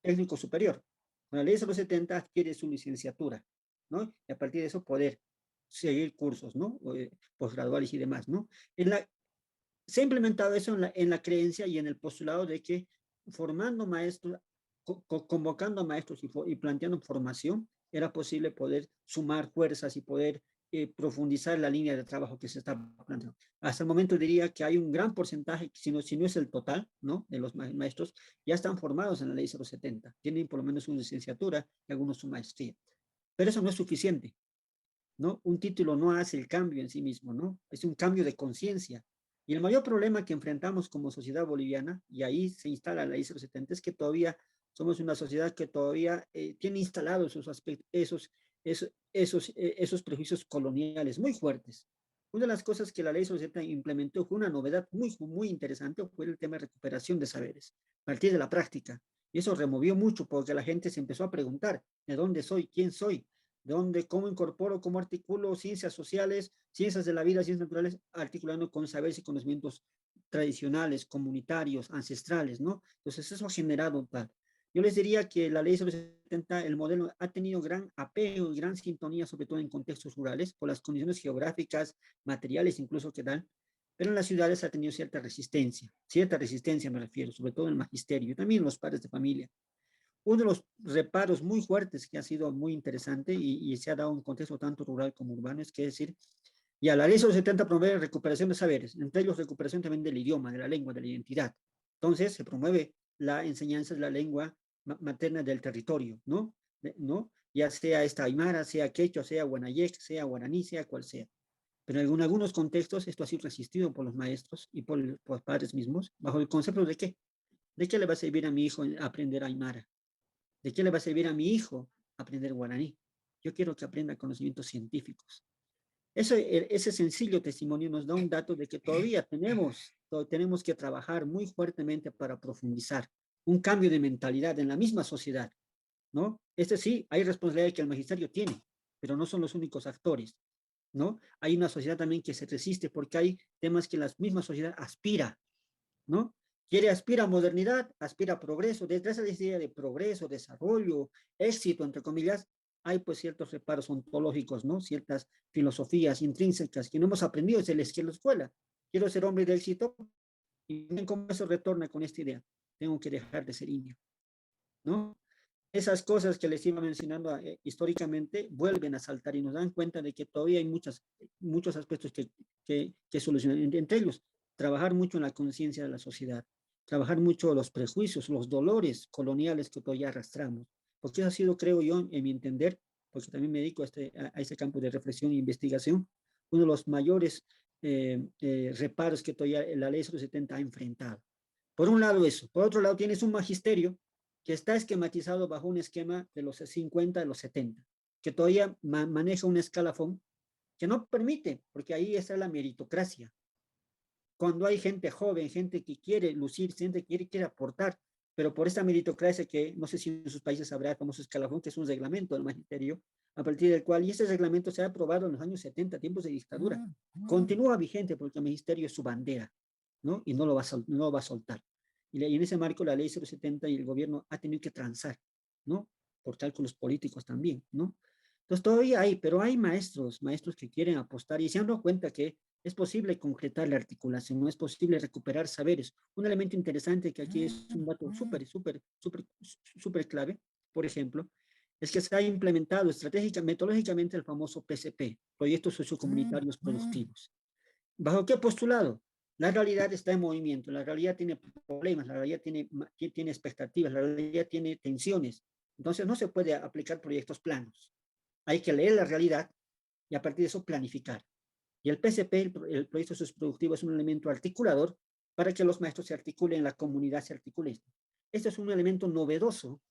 Speaker 4: técnico superior. Con la ley 070 adquiere su licenciatura, ¿no? Y a partir de eso poder seguir cursos, ¿no? Posgraduales y demás, ¿no? Se ha implementado eso en la creencia y en el postulado de que formando maestros, convocando a maestros y planteando formación, era posible poder sumar fuerzas y poder profundizar la línea de trabajo que se está planteando. Hasta el momento diría que hay un gran porcentaje, si no es el total, ¿no? De los maestros ya están formados en la ley 070, tienen por lo menos una licenciatura y algunos su maestría. Pero eso no es suficiente, ¿no? Un título no hace el cambio en sí mismo, ¿no? Es un cambio de conciencia. Y el mayor problema que enfrentamos como sociedad boliviana, y ahí se instala la ley 070, es que todavía somos una sociedad que todavía tiene instalados esos prejuicios coloniales muy fuertes, Una de las cosas que la ley societa implementó fue una novedad muy interesante, fue el tema de recuperación de saberes, a partir de la práctica. Y eso removió mucho porque la gente se empezó a preguntar, ¿de dónde soy? ¿Quién soy? ¿De dónde? ¿Cómo incorporo? ¿Cómo articulo ciencias sociales, ciencias de la vida, ciencias naturales, articulando con saberes y conocimientos tradicionales, comunitarios, ancestrales, ¿no? Entonces eso ha generado tal. Yo les diría que la ley sobre 70, el modelo ha tenido gran apego y gran sintonía, sobre todo en contextos rurales, por las condiciones geográficas, materiales incluso que dan, pero en las ciudades ha tenido cierta resistencia me refiero, sobre todo en el magisterio y también en los padres de familia. Uno de los reparos muy fuertes que ha sido muy interesante y se ha dado un contexto tanto rural como urbano es que decir, y a la ley sobre 70 promueve recuperación de saberes, entre ellos recuperación también del idioma, de la lengua, de la identidad. Entonces se promueve la enseñanza de la lengua materna del territorio, ¿no? ¿No? Ya sea esta aymara, sea quechua, sea guanayec, sea guaraní, sea cual sea. Pero en algunos contextos esto ha sido resistido por los maestros y por los padres mismos, bajo el concepto de qué. ¿De qué le va a servir a mi hijo aprender aymara? ¿De qué le va a servir a mi hijo aprender guaraní? Yo quiero que aprenda conocimientos científicos. Ese sencillo testimonio nos da un dato de que todavía tenemos que trabajar muy fuertemente para profundizar un cambio de mentalidad en la misma sociedad, ¿no? Sí, hay responsabilidad que el magisterio tiene, pero no son los únicos actores, ¿no? Hay una sociedad también que se resiste porque hay temas que la misma sociedad aspira, ¿no? Aspira a modernidad, aspira a progreso. Detrás de esa idea de progreso, desarrollo, éxito, entre comillas, hay pues ciertos reparos ontológicos, ¿no? Ciertas filosofías intrínsecas que no hemos aprendido desde la escuela. Quiero ser hombre de éxito y cómo eso retorna con esta idea. Tengo que dejar de ser indio, ¿no? Esas cosas que les iba mencionando históricamente vuelven a saltar y nos dan cuenta de que todavía hay muchos aspectos que solucionar. Entre ellos, trabajar mucho en la conciencia de la sociedad, trabajar mucho los prejuicios, los dolores coloniales que todavía arrastramos. Porque eso ha sido, creo yo, en mi entender, porque también me dedico a este campo de reflexión e investigación, uno de los mayores reparos que todavía la ley 070 ha enfrentado. Por un lado eso. Por otro lado, tienes un magisterio que está esquematizado bajo un esquema de los 50, de los 70, que todavía maneja un escalafón que no permite, porque ahí está la meritocracia. Cuando hay gente joven, gente que quiere lucir, gente que quiere aportar, pero por esta meritocracia que no sé si en sus países habrá el famoso escalafón, que es un reglamento del magisterio, a partir del cual, y ese reglamento se ha aprobado en los años 70, tiempos de dictadura, continúa vigente porque el magisterio es su bandera, ¿no? Y no lo va a soltar. Y en ese marco la ley 070 y el gobierno ha tenido que transar, ¿no? Por cálculos políticos también, ¿no? Entonces todavía hay, pero hay maestros que quieren apostar y se han dado cuenta que es posible concretar la articulación, no es posible recuperar saberes. Un elemento interesante que aquí es un dato súper clave, por ejemplo, es que se ha implementado metodológicamente el famoso PCP, Proyectos Sociocomunitarios Productivos. ¿Bajo qué postulado? La realidad está en movimiento, la realidad tiene problemas, la realidad tiene expectativas, la realidad tiene tensiones. Entonces no se puede aplicar proyectos planos. Hay que leer la realidad y a partir de eso planificar. Y el PCP, el proyecto socioproductivo, es un elemento articulador para que los maestros se articulen, la comunidad se articule. Este es un elemento novedoso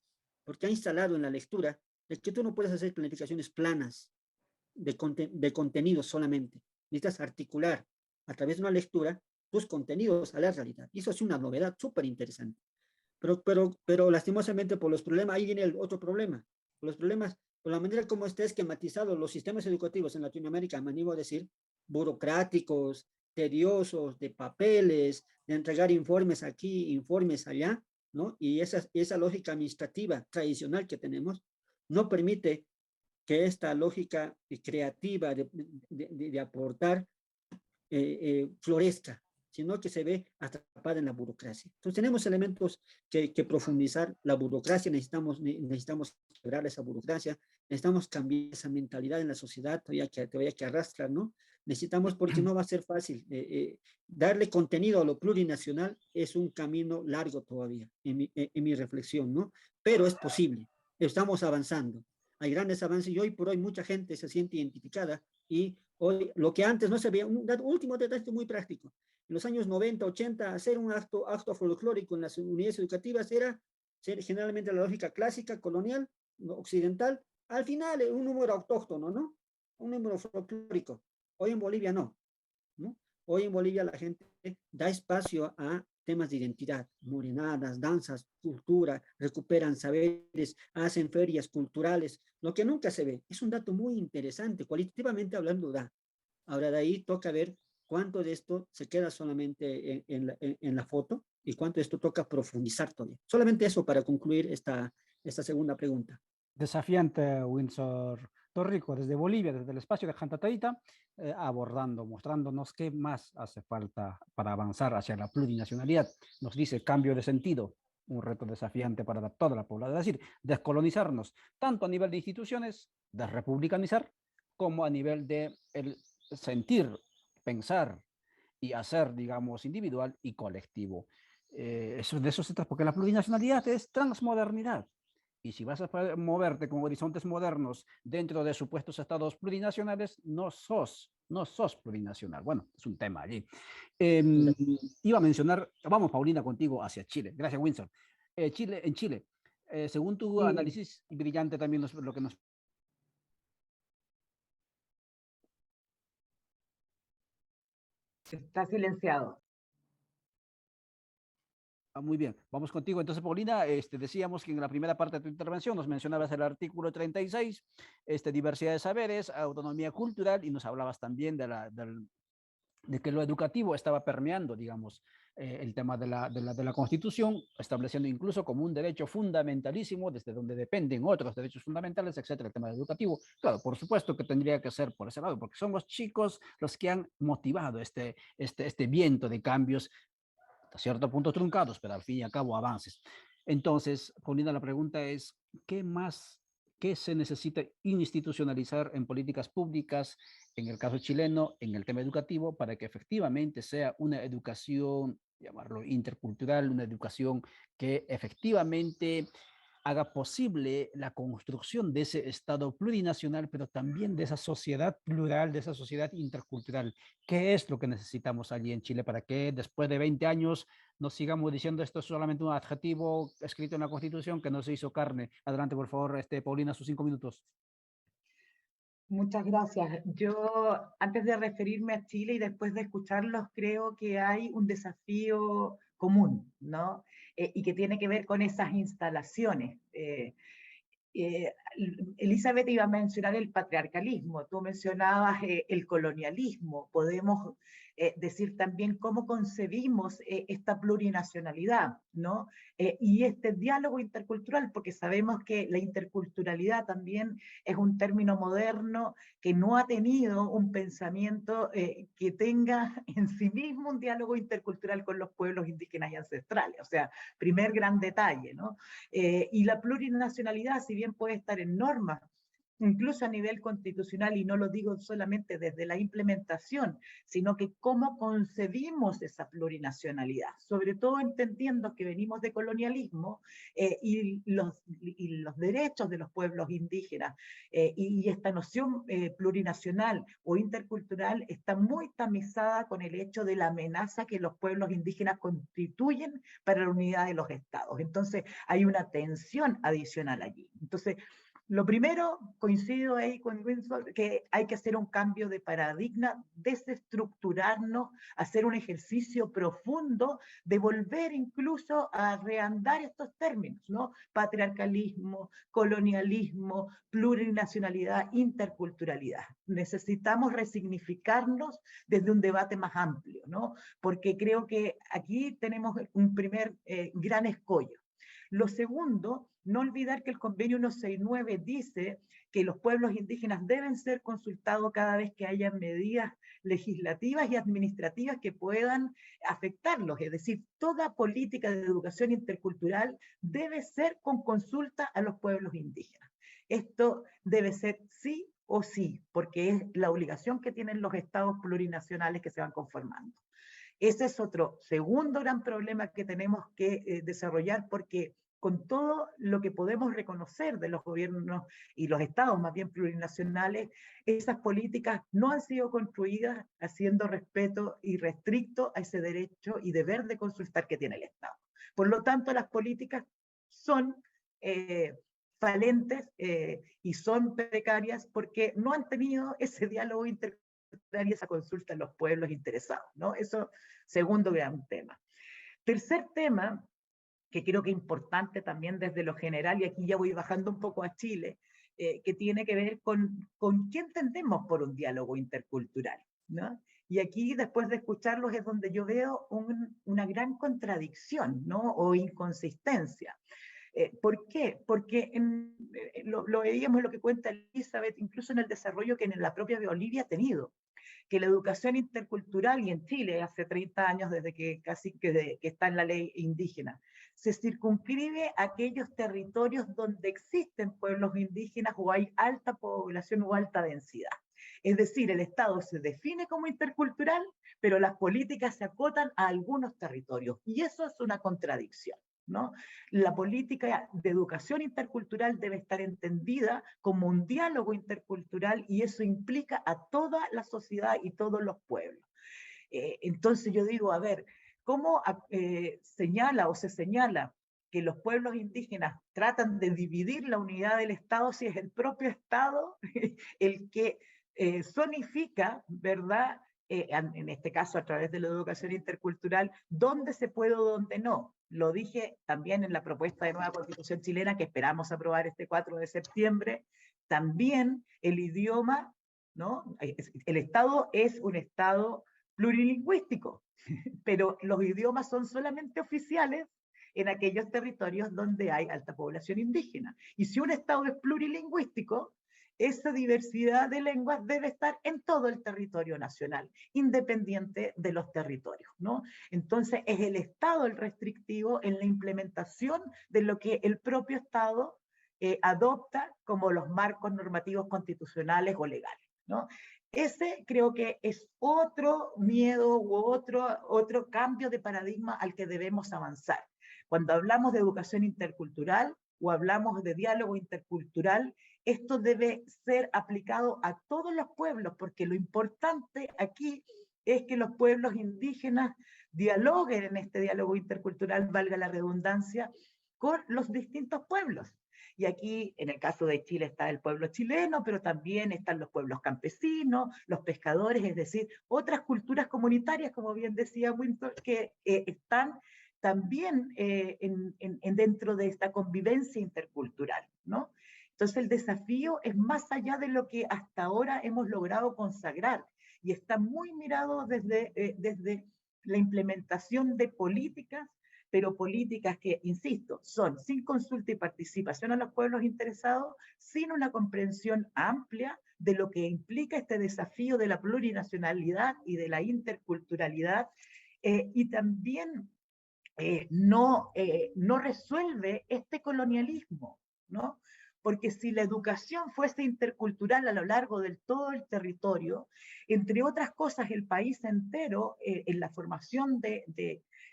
Speaker 4: porque ha instalado en la lectura de que tú no puedes hacer planificaciones planas de contenidos solamente. Necesitas articular a través de una lectura tus contenidos a la realidad. Y eso es una novedad súper interesante. Pero lastimosamente por los problemas, ahí viene el otro problema. Por los problemas, por la manera como está esquematizado los sistemas educativos en Latinoamérica, me animo a decir, burocráticos, tediosos, de papeles, de entregar informes aquí, informes allá, ¿no? Y esa lógica administrativa tradicional que tenemos no permite que esta lógica creativa de aportar florezca, sino que se ve atrapada en la burocracia. Entonces tenemos elementos que profundizar. La burocracia, necesitamos quebrar esa burocracia, necesitamos cambiar esa mentalidad en la sociedad todavía que arrastra, ¿no? Necesitamos, porque no va a ser fácil, darle contenido a lo plurinacional es un camino largo todavía, en mi reflexión, ¿no? Pero es posible, estamos avanzando. Hay grandes avances y hoy por hoy mucha gente se siente identificada y hoy lo que antes no se veía, un último detalle muy práctico. En los años 90, 80, hacer un acto folclórico en las unidades educativas era generalmente la lógica clásica, colonial, occidental, al final un número autóctono, ¿no? Un número folclórico. Hoy en Bolivia no. ¿no? Hoy en Bolivia la gente da espacio a temas de identidad, morenadas, danzas, cultura, recuperan saberes, hacen ferias culturales, lo que nunca se ve. Es un dato muy interesante, cualitativamente hablando da. Ahora de ahí toca ver cuánto de esto se queda solamente en la foto y cuánto de esto toca profundizar todavía. Solamente eso para concluir esta segunda pregunta.
Speaker 1: Desafiante, Windsor Torrico, desde Bolivia, desde el espacio de Jantataita, abordando, mostrándonos qué más hace falta para avanzar hacia la plurinacionalidad. Nos dice cambio de sentido, un reto desafiante para toda la población, es decir, descolonizarnos, tanto a nivel de instituciones, desrepublicanizar, como a nivel de el sentir, pensar y hacer, digamos, individual y colectivo. De eso se trata, porque la plurinacionalidad es transmodernidad. Y si vas a moverte con horizontes modernos dentro de supuestos estados plurinacionales, no sos plurinacional. Bueno, es un tema allí. Iba a mencionar, vamos, Paulina, contigo hacia Chile. Gracias, Winsor. En Chile, según tu
Speaker 3: Sí,
Speaker 1: análisis brillante también lo que nos...
Speaker 3: está silenciado.
Speaker 1: Muy bien, vamos contigo. Entonces, Paulina, decíamos que en la primera parte de tu intervención nos mencionabas el artículo 36, diversidad de saberes, autonomía cultural, y nos hablabas también de que lo educativo estaba permeando, digamos, el tema de la Constitución, estableciendo incluso como un derecho fundamentalísimo, desde donde dependen otros derechos fundamentales, etcétera, el tema educativo. Claro, por supuesto que tendría que ser por ese lado, porque son los chicos los que han motivado este viento de cambios hasta cierto punto truncados, pero al fin y al cabo avances. Entonces, Paulina, la pregunta es, ¿qué más, qué se necesita institucionalizar en políticas públicas, en el caso chileno, en el tema educativo, para que efectivamente sea una educación, llamarlo intercultural, una educación que efectivamente haga posible la construcción de ese Estado plurinacional, pero también de esa sociedad plural, de esa sociedad intercultural? ¿Qué es lo que necesitamos allí en Chile para que después de 20 años no sigamos diciendo esto es solamente un adjetivo escrito en la Constitución que no se hizo carne? Adelante, por favor, Paulina, sus 5 minutos.
Speaker 3: Muchas gracias. Yo, antes de referirme a Chile y después de escucharlos, creo que hay un desafío común, ¿no? Y que tiene que ver con esas instalaciones. Eh, Elizabeth iba a mencionar el patriarcalismo, tú mencionabas el colonialismo, podemos decir también cómo concebimos esta plurinacionalidad, ¿no? Y este diálogo intercultural, porque sabemos que la interculturalidad también es un término moderno que no ha tenido un pensamiento que tenga en sí mismo un diálogo intercultural con los pueblos indígenas y ancestrales, o sea, primer gran detalle, ¿no? Y la plurinacionalidad, si bien puede estar en normas, incluso a nivel constitucional, y no lo digo solamente desde la implementación, sino que cómo concebimos esa plurinacionalidad, sobre todo entendiendo que venimos de colonialismo y los derechos de los pueblos indígenas y esta noción plurinacional o intercultural está muy tamizada con el hecho de la amenaza que los pueblos indígenas constituyen para la unidad de los estados. Entonces hay una tensión adicional allí. Entonces, lo primero, coincido ahí con Winsor, que hay que hacer un cambio de paradigma, desestructurarnos, hacer un ejercicio profundo de volver incluso a reandar estos términos, ¿no? Patriarcalismo, colonialismo, plurinacionalidad, interculturalidad. Necesitamos resignificarnos desde un debate más amplio, ¿no? Porque creo que aquí tenemos un primer gran escollo. Lo segundo, no olvidar que el convenio 169 dice que los pueblos indígenas deben ser consultados cada vez que haya medidas legislativas y administrativas que puedan afectarlos. Es decir, toda política de educación intercultural debe ser con consulta a los pueblos indígenas. Esto debe ser sí o sí, porque es la obligación que tienen los estados plurinacionales que se van conformando. Ese es otro segundo gran problema que tenemos que desarrollar, porque con todo lo que podemos reconocer de los gobiernos y los estados más bien plurinacionales, esas políticas no han sido construidas haciendo respeto irrestricto a ese derecho y deber de consultar que tiene el Estado. Por lo tanto, las políticas son falentes y son precarias porque no han tenido ese diálogo intercultural y esa consulta en los pueblos interesados, ¿no? Eso, segundo gran tema. Tercer tema, que creo que es importante también desde lo general, y aquí ya voy bajando un poco a Chile, que tiene que ver con qué entendemos por un diálogo intercultural, ¿no? Y aquí, después de escucharlos, es donde yo veo una gran contradicción, ¿no? O inconsistencia. ¿Por qué? Porque lo veíamos en lo que cuenta Elizabeth, incluso en el desarrollo que en la propia Bolivia ha tenido, que la educación intercultural, y en Chile hace 30 años desde que casi que está en la ley indígena, se circunscribe a aquellos territorios donde existen pueblos indígenas o hay alta población o alta densidad. Es decir, el Estado se define como intercultural, pero las políticas se acotan a algunos territorios, y eso es una contradicción, ¿no? La política de educación intercultural debe estar entendida como un diálogo intercultural, y eso implica a toda la sociedad y todos los pueblos. Entonces yo digo, a ver, ¿cómo señala o se señala que los pueblos indígenas tratan de dividir la unidad del Estado si es el propio Estado el que zonifica, ¿verdad? En este caso a través de la educación intercultural, dónde se puede o dónde no. Lo dije también en la propuesta de nueva Constitución chilena que esperamos aprobar este 4 de septiembre. También el idioma, ¿no? El Estado es un Estado plurilingüístico, pero los idiomas son solamente oficiales en aquellos territorios donde hay alta población indígena. Y si un Estado es plurilingüístico, esa diversidad de lenguas debe estar en todo el territorio nacional, independiente de los territorios, ¿no? Entonces es el Estado el restrictivo en la implementación de lo que el propio Estado adopta como los marcos normativos constitucionales o legales, ¿no? Ese creo que es otro miedo u otro cambio de paradigma al que debemos avanzar. Cuando hablamos de educación intercultural o hablamos de diálogo intercultural, esto debe ser aplicado a todos los pueblos, porque lo importante aquí es que los pueblos indígenas dialoguen en este diálogo intercultural, valga la redundancia, con los distintos pueblos. Y aquí, en el caso de Chile, está el pueblo chileno, pero también están los pueblos campesinos, los pescadores, es decir, otras culturas comunitarias, como bien decía Winter, que están también dentro de esta convivencia intercultural, ¿no? Entonces el desafío es más allá de lo que hasta ahora hemos logrado consagrar, y está muy mirado desde la implementación de políticas, pero políticas que, insisto, son sin consulta y participación a los pueblos interesados, sin una comprensión amplia de lo que implica este desafío de la plurinacionalidad y de la interculturalidad, y también no resuelve este colonialismo, ¿no? Porque si la educación fuese intercultural a lo largo de todo el territorio, entre otras cosas, el país entero, en la formación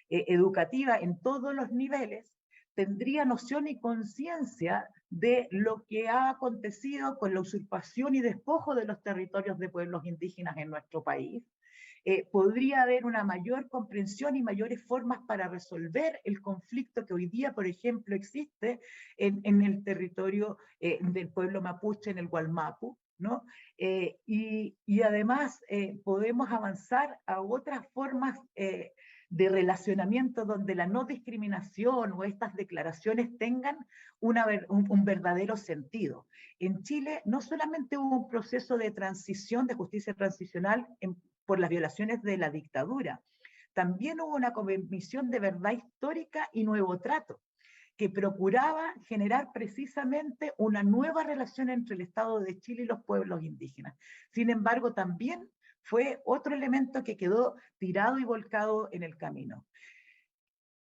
Speaker 3: educativa en todos los niveles, tendría noción y conciencia de lo que ha acontecido con la usurpación y despojo de los territorios de pueblos indígenas en nuestro país. Podría haber una mayor comprensión y mayores formas para resolver el conflicto que hoy día, por ejemplo, existe en el territorio del pueblo mapuche, en el Gualmapu, ¿no? Y además podemos avanzar a otras formas de relacionamiento donde la no discriminación o estas declaraciones tengan un verdadero sentido. En Chile no solamente hubo un proceso de transición, de justicia transicional por las violaciones de la dictadura, también hubo una comisión de verdad histórica y nuevo trato, que procuraba generar precisamente una nueva relación entre el Estado de Chile y los pueblos indígenas. Sin embargo, también fue otro elemento que quedó tirado y volcado en el camino.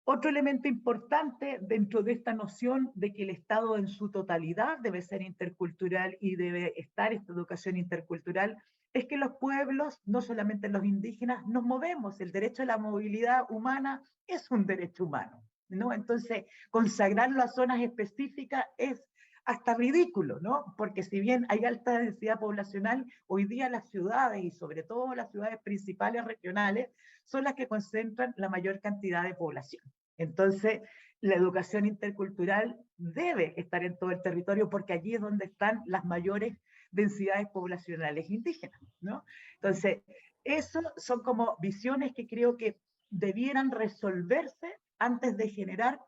Speaker 3: Otro elemento importante dentro de esta noción de que el Estado en su totalidad debe ser intercultural y debe estar esta educación intercultural, es que los pueblos, no solamente los indígenas, nos movemos. El derecho a la movilidad humana es un derecho humano, ¿no? Entonces, consagrarlo a zonas específicas es hasta ridículo, ¿no? Porque si bien hay alta densidad poblacional, hoy día las ciudades, y sobre todo las ciudades principales regionales, son las que concentran la mayor cantidad de población. Entonces, la educación intercultural debe estar en todo el territorio, porque allí es donde están las mayores densidades poblacionales indígenas, ¿no? Entonces, eso son como visiones que creo que debieran resolverse antes de generar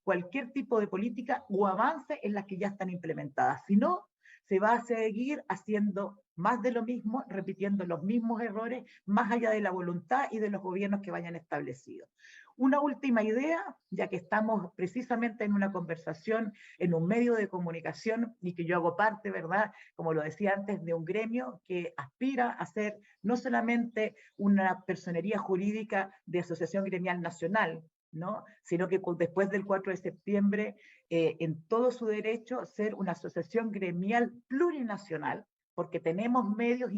Speaker 3: cualquier tipo de política o avance en las que ya están implementadas. Si no, se va a seguir haciendo más de lo mismo, repitiendo los mismos errores, más allá de la voluntad y de los gobiernos que vayan establecidos. Una última idea, ya que estamos precisamente en una conversación, en un medio de comunicación, y que yo hago parte, ¿verdad?, como lo decía antes, de un gremio que aspira a ser no solamente una personería jurídica de asociación gremial nacional, ¿no?, sino que después del 4 de septiembre, en todo su derecho, ser una asociación gremial plurinacional, porque tenemos medios,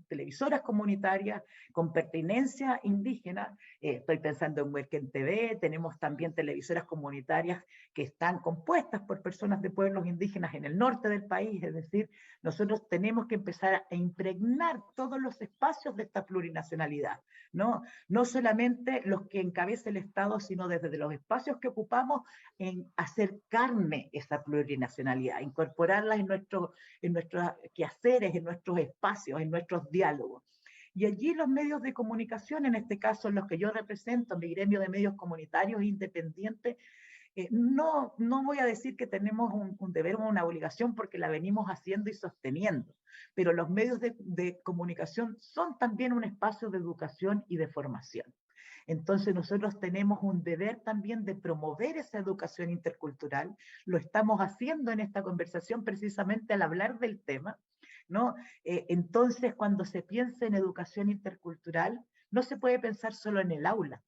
Speaker 3: televisoras comunitarias con pertinencia indígena. Estoy pensando en Huerquen TV, tenemos también televisoras comunitarias que están compuestas por personas de pueblos indígenas en el norte del país. Es decir, nosotros tenemos que empezar a impregnar todos los espacios de esta plurinacionalidad, ¿no? No solamente los que encabeza el Estado, sino desde los espacios que ocupamos, en hacer carne esa plurinacionalidad, incorporarla en nuestros quehaceres, en nuestros espacios, en nuestros diálogos. Y allí los medios de comunicación, en este caso los que yo represento, mi gremio de medios comunitarios independientes, no voy a decir que tenemos un deber o una obligación, porque la venimos haciendo y sosteniendo, pero los medios de comunicación son también un espacio de educación y de formación. Entonces nosotros tenemos un deber también de promover esa educación intercultural. Lo estamos haciendo en esta conversación precisamente al hablar del tema, ¿no? Entonces, cuando se piensa en educación intercultural, no se puede pensar solo en el aula,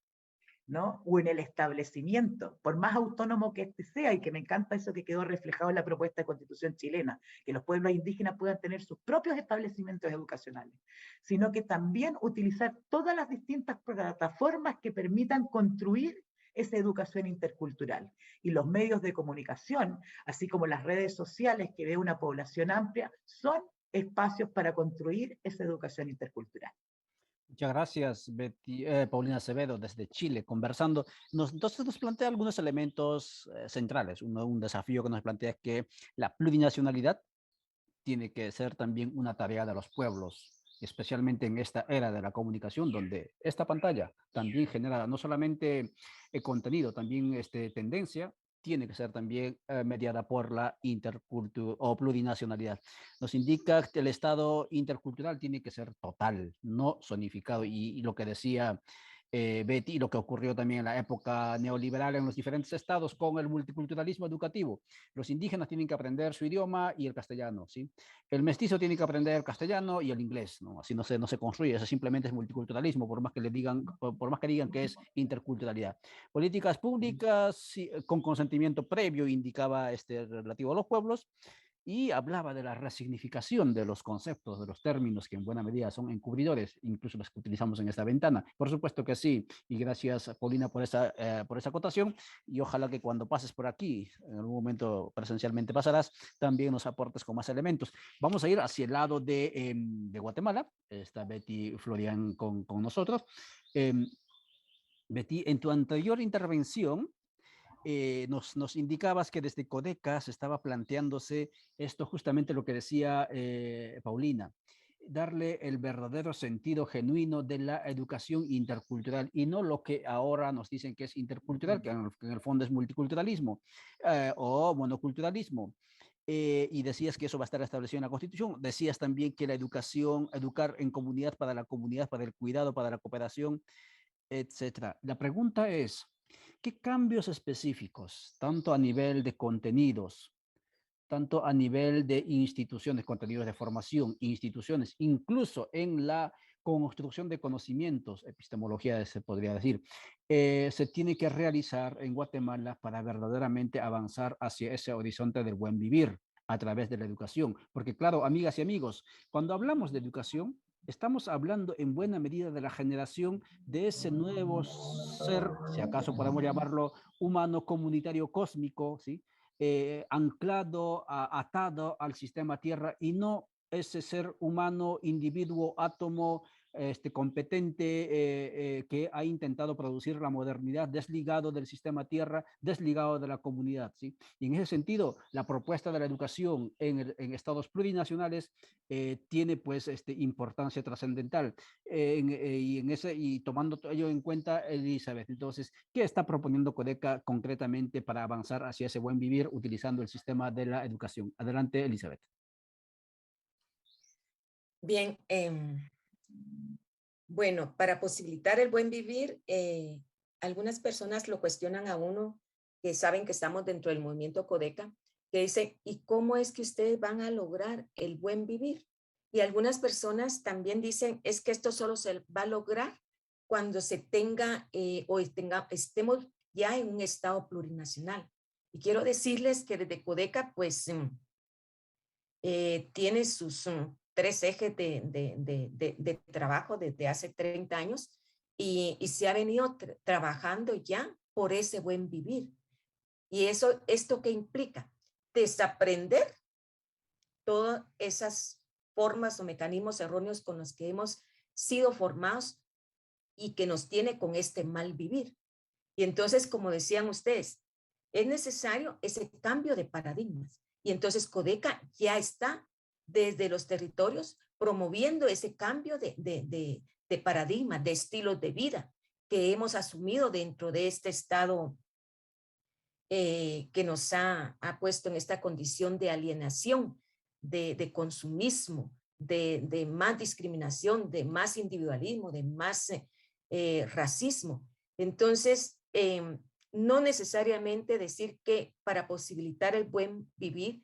Speaker 3: ¿no?, o en el establecimiento, por más autónomo que este sea, y que me encanta eso que quedó reflejado en la propuesta de Constitución chilena, que los pueblos indígenas puedan tener sus propios establecimientos educacionales, sino que también utilizar todas las distintas plataformas que permitan construir esa educación intercultural. Y los medios de comunicación, así como las redes sociales que ve una población amplia, son espacios para construir esa educación intercultural.
Speaker 1: Muchas gracias, Paulina Acevedo, desde Chile, conversando. Entonces nos plantea algunos elementos centrales. Un desafío que nos plantea es que la plurinacionalidad tiene que ser también una tarea de los pueblos, especialmente en esta era de la comunicación, donde esta pantalla también genera no solamente contenido, también tendencia, tiene que ser también mediada por la intercultura o plurinacionalidad. Nos indica que el Estado intercultural tiene que ser total, no zonificado. Y lo que decía Betty, lo que ocurrió también en la época neoliberal en los diferentes estados con el multiculturalismo educativo. Los indígenas tienen que aprender su idioma y el castellano, ¿sí? El mestizo tiene que aprender el castellano y el inglés, ¿no? Así no se construye, eso simplemente es multiculturalismo, por más que le digan, por más que digan que es interculturalidad. Políticas públicas sí, con consentimiento previo, indicaba relativo a los pueblos, y hablaba de la resignificación de los conceptos, de los términos que en buena medida son encubridores, incluso los que utilizamos en esta ventana. Por supuesto que sí, y gracias, Paulina, por esa acotación, y ojalá que cuando pases por aquí, en algún momento presencialmente pasarás, también nos aportes con más elementos. Vamos a ir hacia el lado de Guatemala. Está Betty Florian con nosotros. Betty, en tu anterior intervención, nos indicabas que desde Codeca se estaba planteándose esto, justamente lo que decía Paulina, darle el verdadero sentido genuino de la educación intercultural, y no lo que ahora nos dicen que es intercultural, que en el fondo es multiculturalismo o monoculturalismo. Y decías que eso va a estar establecido en la Constitución. Decías también que la educación, educar en comunidad, para el cuidado, para la cooperación, etcétera. La pregunta es, ¿qué cambios específicos, tanto a nivel de contenidos, tanto a nivel de instituciones, contenidos de formación, instituciones, incluso en la construcción de conocimientos, epistemología se podría decir, se tiene que realizar en Guatemala para verdaderamente avanzar hacia ese horizonte del buen vivir a través de la educación? Porque claro, amigas y amigos, cuando hablamos de educación, estamos hablando en buena medida de la generación de ese nuevo ser, si acaso podemos llamarlo humano, comunitario, cósmico, ¿sí? Anclado, atado al sistema Tierra, y no ese ser humano, individuo, átomo, competente que ha intentado producir la modernidad desligado del sistema tierra, desligado de la comunidad, ¿sí? Y en ese sentido, la propuesta de la educación en estados plurinacionales tiene pues importancia trascendental. Y tomando ello en cuenta, Elizabeth, entonces, ¿qué está proponiendo Codeca concretamente para avanzar hacia ese buen vivir utilizando el sistema de la educación? Adelante, Elizabeth.
Speaker 2: Bien, bueno, para posibilitar el buen vivir, algunas personas lo cuestionan a uno, que saben que estamos dentro del movimiento Codeca, que dicen, ¿y cómo es que ustedes van a lograr el buen vivir? Y algunas personas también dicen, es que esto solo se va a lograr cuando se tenga estemos ya en un estado plurinacional. Y quiero decirles que desde Codeca, pues, tiene sus 3 ejes de trabajo desde hace 30 años y se ha venido trabajando ya por ese buen vivir. Y ¿esto qué implica? Desaprender todas esas formas o mecanismos erróneos con los que hemos sido formados y que nos tiene con este mal vivir. Y entonces, como decían ustedes, es necesario ese cambio de paradigmas. Y entonces Codeca ya está desde los territorios promoviendo ese cambio de paradigma, de estilos de vida que hemos asumido dentro de este estado que nos ha puesto en esta condición de alienación, de consumismo, de más discriminación, de más individualismo, de más racismo. Entonces, no necesariamente decir que para posibilitar el buen vivir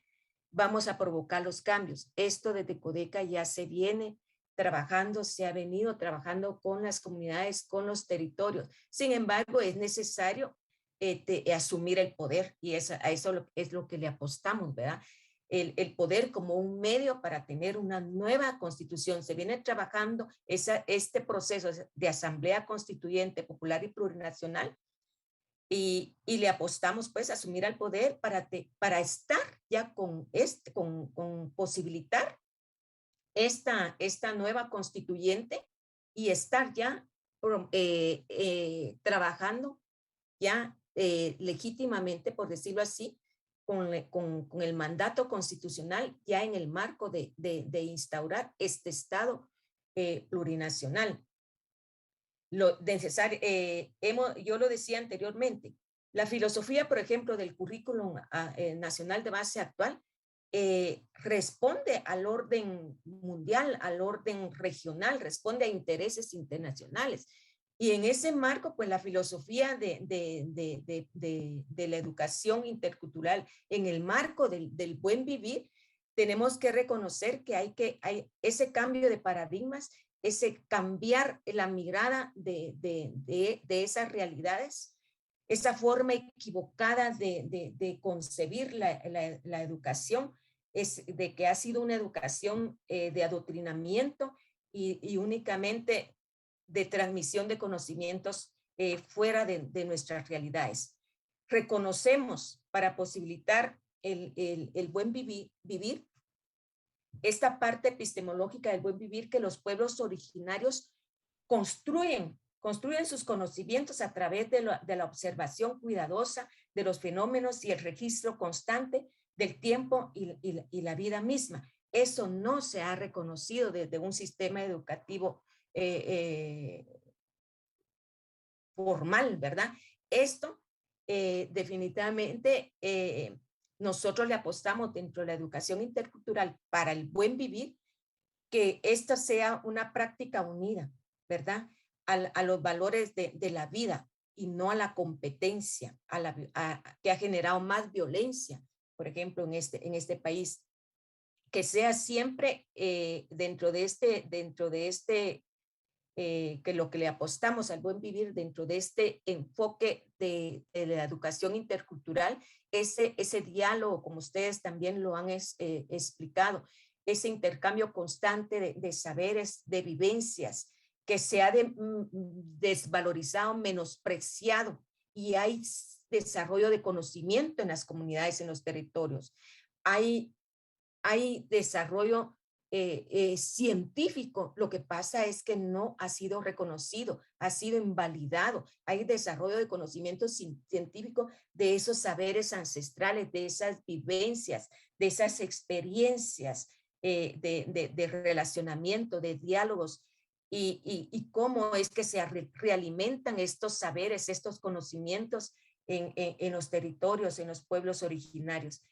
Speaker 2: vamos a provocar los cambios. Esto desde Codeca ya se viene trabajando, se ha venido trabajando con las comunidades, con los territorios. Sin embargo, es necesario asumir el poder y a eso es lo que le apostamos, ¿verdad? El poder como un medio para tener una nueva constitución. Se viene trabajando este proceso de asamblea constituyente popular y plurinacional y le apostamos pues a asumir el poder para estar ya con posibilitar esta nueva constituyente y estar ya trabajando ya legítimamente, por decirlo así, con el mandato constitucional ya en el marco de instaurar este Estado plurinacional. Lo necesario, yo lo decía anteriormente, la filosofía, por ejemplo, del currículum nacional de base actual responde al orden mundial, al orden regional, responde a intereses internacionales. Y en ese marco, pues la filosofía de la educación intercultural, en el marco del buen vivir, tenemos que reconocer que hay ese cambio de paradigmas, ese cambiar la mirada de esas realidades, esa forma equivocada de concebir la educación, es de que ha sido una educación de adoctrinamiento y únicamente de transmisión de conocimientos fuera de nuestras realidades. Reconocemos para posibilitar el buen vivir, esta parte epistemológica del buen vivir que los pueblos originarios construyen sus conocimientos a través de la observación cuidadosa de los fenómenos y el registro constante del tiempo y la vida misma. Eso no se ha reconocido desde un sistema educativo formal, ¿verdad? Esto definitivamente nosotros le apostamos dentro de la educación intercultural para el buen vivir, que esta sea una práctica unida, ¿verdad? A los valores de la vida y no a la competencia, que ha generado más violencia, por ejemplo, en este país. Que sea siempre dentro de este que lo que le apostamos al buen vivir dentro de este enfoque de la educación intercultural, ese diálogo, como ustedes también lo han explicado, ese intercambio constante de saberes, de vivencias, que se ha desvalorizado, menospreciado, y hay desarrollo de conocimiento en las comunidades, en los territorios. Hay desarrollo científico. Lo que pasa es que no ha sido reconocido, ha sido invalidado. Hay desarrollo de conocimiento científico de esos saberes ancestrales, de esas vivencias, de esas experiencias de relacionamiento, de diálogos, y cómo es que se realimentan estos saberes, estos conocimientos en los territorios, en los pueblos originarios.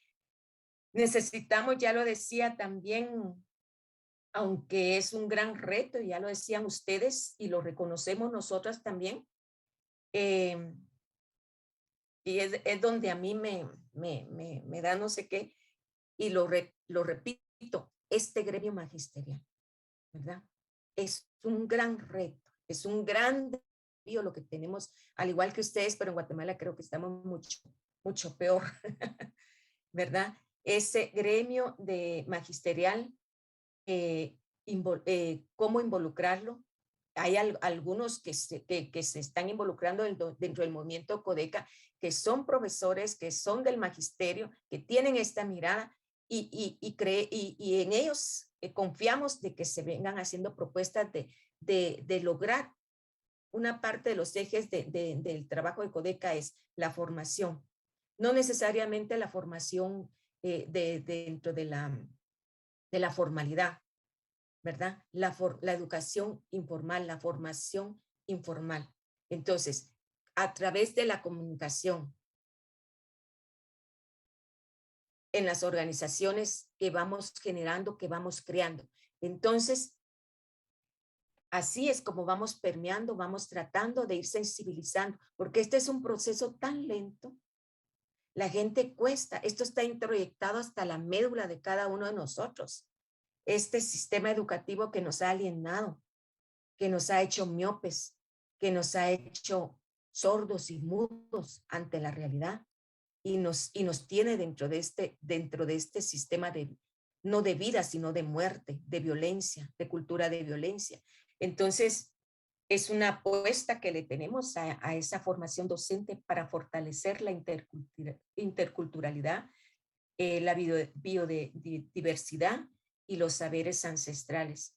Speaker 2: Necesitamos, ya lo decía también, aunque es un gran reto, ya lo decían ustedes y lo reconocemos nosotras también, y es donde a mí me da no sé qué, y lo repito, este gremio magisterial, ¿verdad? Es un gran reto, es un gran desafío lo que tenemos, al igual que ustedes, pero en Guatemala creo que estamos mucho peor, ¿verdad? Ese gremio de magisterial, cómo involucrarlo. Hay algunos que se están involucrando dentro del movimiento Codeca, que son profesores, que son del magisterio, que tienen esta mirada y en ellos confiamos de que se vengan haciendo propuestas de lograr. Una parte de los ejes del trabajo de Codeca es la formación, no necesariamente la formación dentro de la formalidad, ¿verdad? La educación informal, la formación informal. Entonces, a través de la comunicación en las organizaciones que vamos generando, que vamos creando. Entonces, así es como vamos permeando, vamos tratando de ir sensibilizando, porque este es un proceso tan lento. La gente cuesta, esto está introyectado hasta la médula de cada uno de nosotros. Este sistema educativo que nos ha alienado, que nos ha hecho miopes, que nos ha hecho sordos y mudos ante la realidad y nos tiene dentro de este sistema no de vida, sino de muerte, de violencia, de cultura de violencia. Entonces, es una apuesta que le tenemos a esa formación docente para fortalecer la interculturalidad, la biodiversidad y los saberes ancestrales.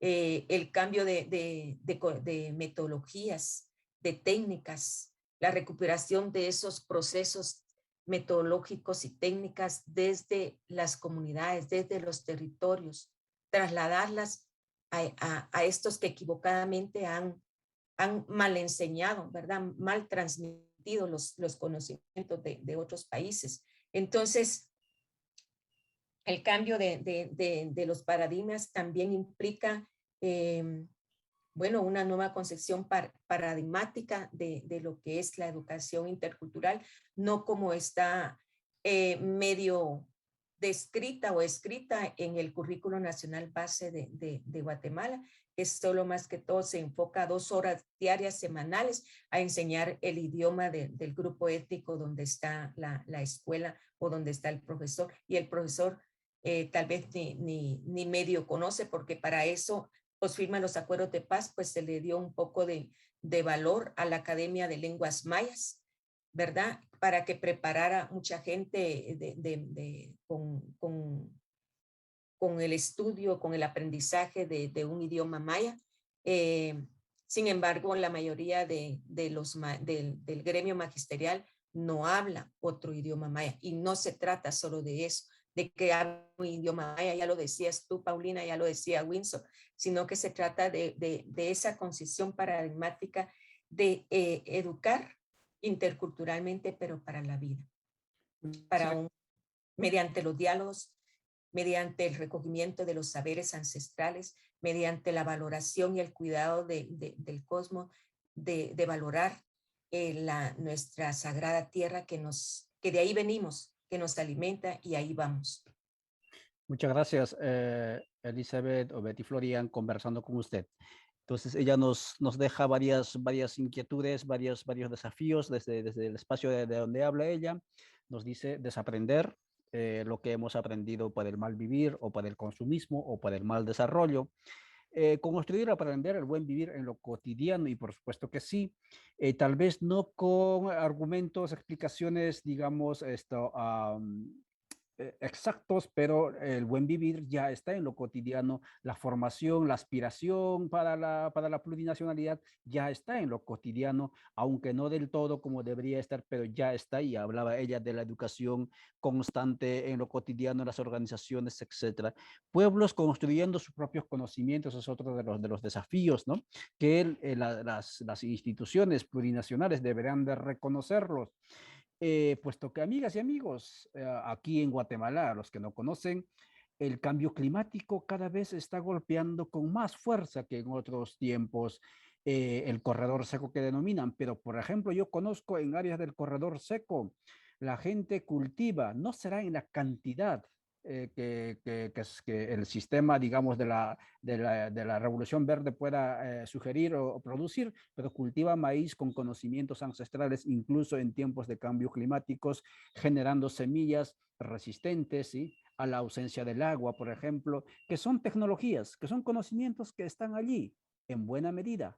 Speaker 2: El cambio de metodologías, de técnicas, la recuperación de esos procesos metodológicos y técnicas desde las comunidades, desde los territorios, trasladarlas a estos que equivocadamente han mal enseñado, ¿verdad? Mal transmitido los conocimientos de otros países. Entonces, el cambio de los paradigmas también implica, bueno, una nueva concepción paradigmática de lo que es la educación intercultural, no como está medio descrita o escrita en el currículo nacional base de Guatemala, que solo más que todo se enfoca 2 horas diarias semanales a enseñar el idioma del grupo étnico donde está la escuela o donde está el profesor, y el profesor tal vez ni medio conoce, porque para eso pues firman los acuerdos de paz, pues se le dio un poco de valor a la Academia de Lenguas Mayas, ¿verdad? Para que preparara mucha gente con el estudio, con el aprendizaje de un idioma maya. Sin embargo, la mayoría del gremio magisterial no habla otro idioma maya, y no se trata solo de eso, de que hable un idioma maya, ya lo decías tú, Paulina, ya lo decía Windsor, sino que se trata de esa concepción paradigmática de educar interculturalmente, pero para la vida, mediante los diálogos, mediante el recogimiento de los saberes ancestrales, mediante la valoración y el cuidado del cosmos, de valorar nuestra sagrada tierra que de ahí venimos, que nos alimenta, y ahí vamos.
Speaker 1: Muchas gracias, Elizabeth o Betty Florian, conversando con usted. Entonces, ella nos deja varias inquietudes, varios desafíos desde el espacio de donde habla ella. Nos dice desaprender lo que hemos aprendido por el mal vivir o por el consumismo o por el mal desarrollo. Construir, aprender el buen vivir en lo cotidiano, y por supuesto que sí, tal vez no con argumentos, explicaciones, digamos, exactos, pero el buen vivir ya está en lo cotidiano, la formación, la aspiración para la plurinacionalidad ya está en lo cotidiano, aunque no del todo como debería estar, pero ya está, y hablaba ella de la educación constante en lo cotidiano, en las organizaciones, etcétera. Pueblos construyendo sus propios conocimientos es otro de los desafíos, ¿no? Que las instituciones plurinacionales deberán de reconocerlos, puesto que, amigas y amigos, aquí en Guatemala, los que no conocen, el cambio climático cada vez está golpeando con más fuerza que en otros tiempos, el corredor seco que denominan. Pero, por ejemplo, yo conozco en áreas del corredor seco, la gente cultiva, no será en la cantidad que el sistema, digamos, de la Revolución Verde pueda sugerir o producir, pero cultiva maíz con conocimientos ancestrales, incluso en tiempos de cambios climáticos, generando semillas resistentes, ¿sí?, a la ausencia del agua, por ejemplo, que son tecnologías, que son conocimientos que están allí en buena medida,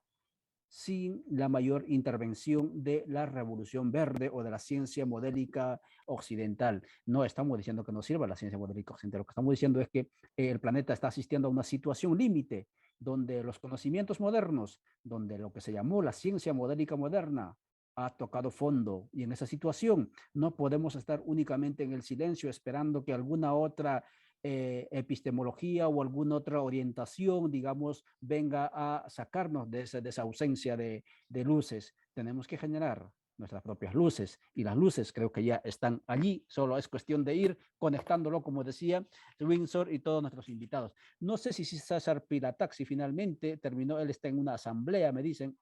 Speaker 1: sin la mayor intervención de la revolución verde o de la ciencia modélica occidental. No estamos diciendo que no sirva la ciencia modélica occidental, lo que estamos diciendo es que el planeta está asistiendo a una situación límite, donde los conocimientos modernos, donde lo que se llamó la ciencia modélica moderna, ha tocado fondo, y en esa situación no podemos estar únicamente en el silencio esperando que alguna otra epistemología o alguna otra orientación, digamos, venga a sacarnos de esa ausencia de luces. Tenemos que generar nuestras propias luces, y las luces creo que ya están allí, solo es cuestión de ir conectándolo, como decía Windsor y todos nuestros invitados. No sé si César Pilataxi finalmente terminó, él está en una asamblea, me dicen.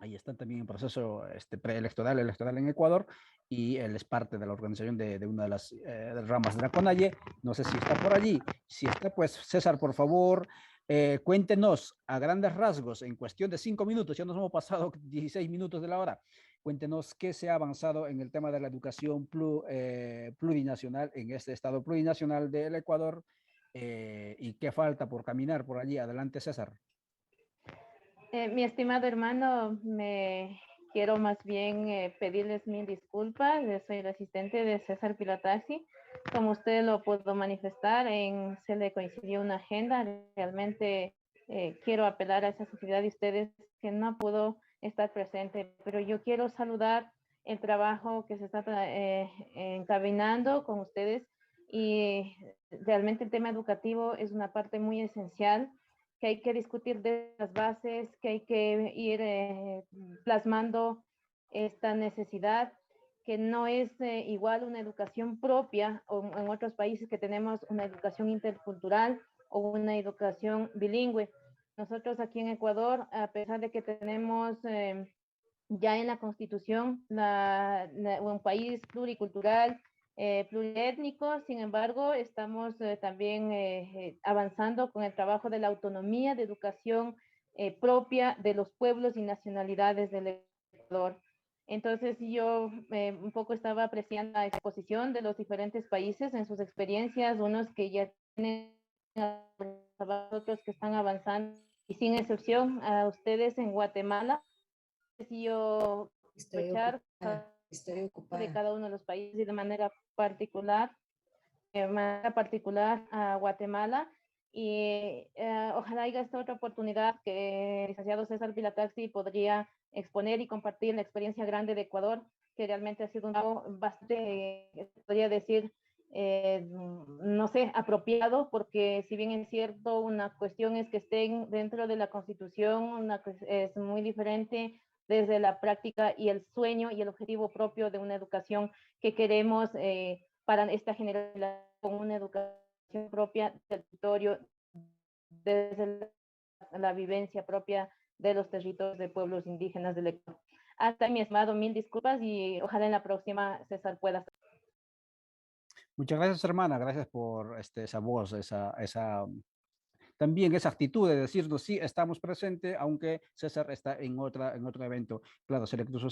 Speaker 1: Ahí están también en proceso preelectoral, electoral en Ecuador, y él es parte de la organización de una de las ramas de la CONAIE. No sé si está por allí. Si está, pues César, por favor, cuéntenos a grandes rasgos, en cuestión de 5 minutos, ya nos hemos pasado 16 minutos de la hora, cuéntenos qué se ha avanzado en el tema de la educación plurinacional en este estado plurinacional del Ecuador, y qué falta por caminar por allí. Adelante, César.
Speaker 5: Mi estimado hermano, me quiero más bien pedirles mil disculpas. Soy el asistente de César Pilataxi. Como usted lo pudo manifestar, se le coincidió una agenda. Realmente quiero apelar a esa sociedad de ustedes que no pudo estar presente, pero yo quiero saludar el trabajo que se está encaminando con ustedes, y realmente el tema educativo es una parte muy esencial, que hay que discutir de las bases, que hay que ir plasmando esta necesidad, que no es igual una educación propia, o en otros países que tenemos una educación intercultural o una educación bilingüe. Nosotros aquí en Ecuador, a pesar de que tenemos ya en la Constitución un país pluricultural, pluriétnico, sin embargo, estamos también avanzando con el trabajo de la autonomía de educación propia de los pueblos y nacionalidades del Ecuador. Entonces, yo un poco estaba apreciando la exposición de los diferentes países en sus experiencias, unos que ya tienen, otros que están avanzando, y sin excepción a ustedes en Guatemala. Yo aprovechar
Speaker 2: Estoy ocupada.
Speaker 5: de cada uno de los países, y de manera particular a Guatemala, y ojalá haya esta otra oportunidad que el licenciado César Pilataxi podría exponer y compartir la experiencia grande de Ecuador, que realmente ha sido un trabajo bastante, podría decir, no sé, apropiado, porque si bien es cierto, una cuestión es que estén dentro de la Constitución, es muy diferente desde la práctica y el sueño y el objetivo propio de una educación que queremos para esta generación, con una educación propia del territorio, desde la vivencia propia de los territorios de pueblos indígenas del Ecuador. Hasta mi estimado, mil disculpas, y ojalá en la próxima César pueda.
Speaker 1: Muchas gracias, hermana. Gracias por esa voz, también esa actitud de decirnos, sí, estamos presentes, aunque César está en otro evento. Claro, se le puso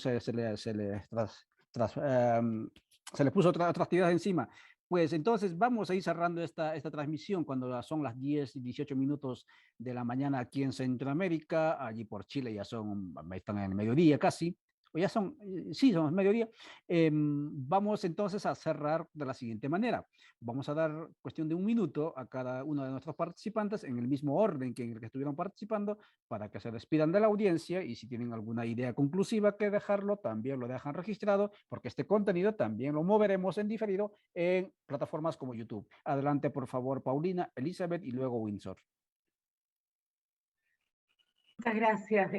Speaker 1: otra actividad encima. Pues entonces vamos a ir cerrando esta transmisión cuando son las 10 y 18 minutos de la mañana aquí en Centroamérica. Allí por Chile ya están en el mediodía casi. o ya son, sí, son mediodía. Vamos entonces a cerrar de la siguiente manera. Vamos a dar cuestión de un minuto a cada uno de nuestros participantes en el mismo orden que en el que estuvieron participando para que se despidan de la audiencia y si tienen alguna idea conclusiva que dejarlo, también lo dejan registrado porque este contenido también lo moveremos en diferido en plataformas como YouTube. Adelante, por favor, Paulina, Elizabeth y luego Windsor.
Speaker 3: Muchas gracias.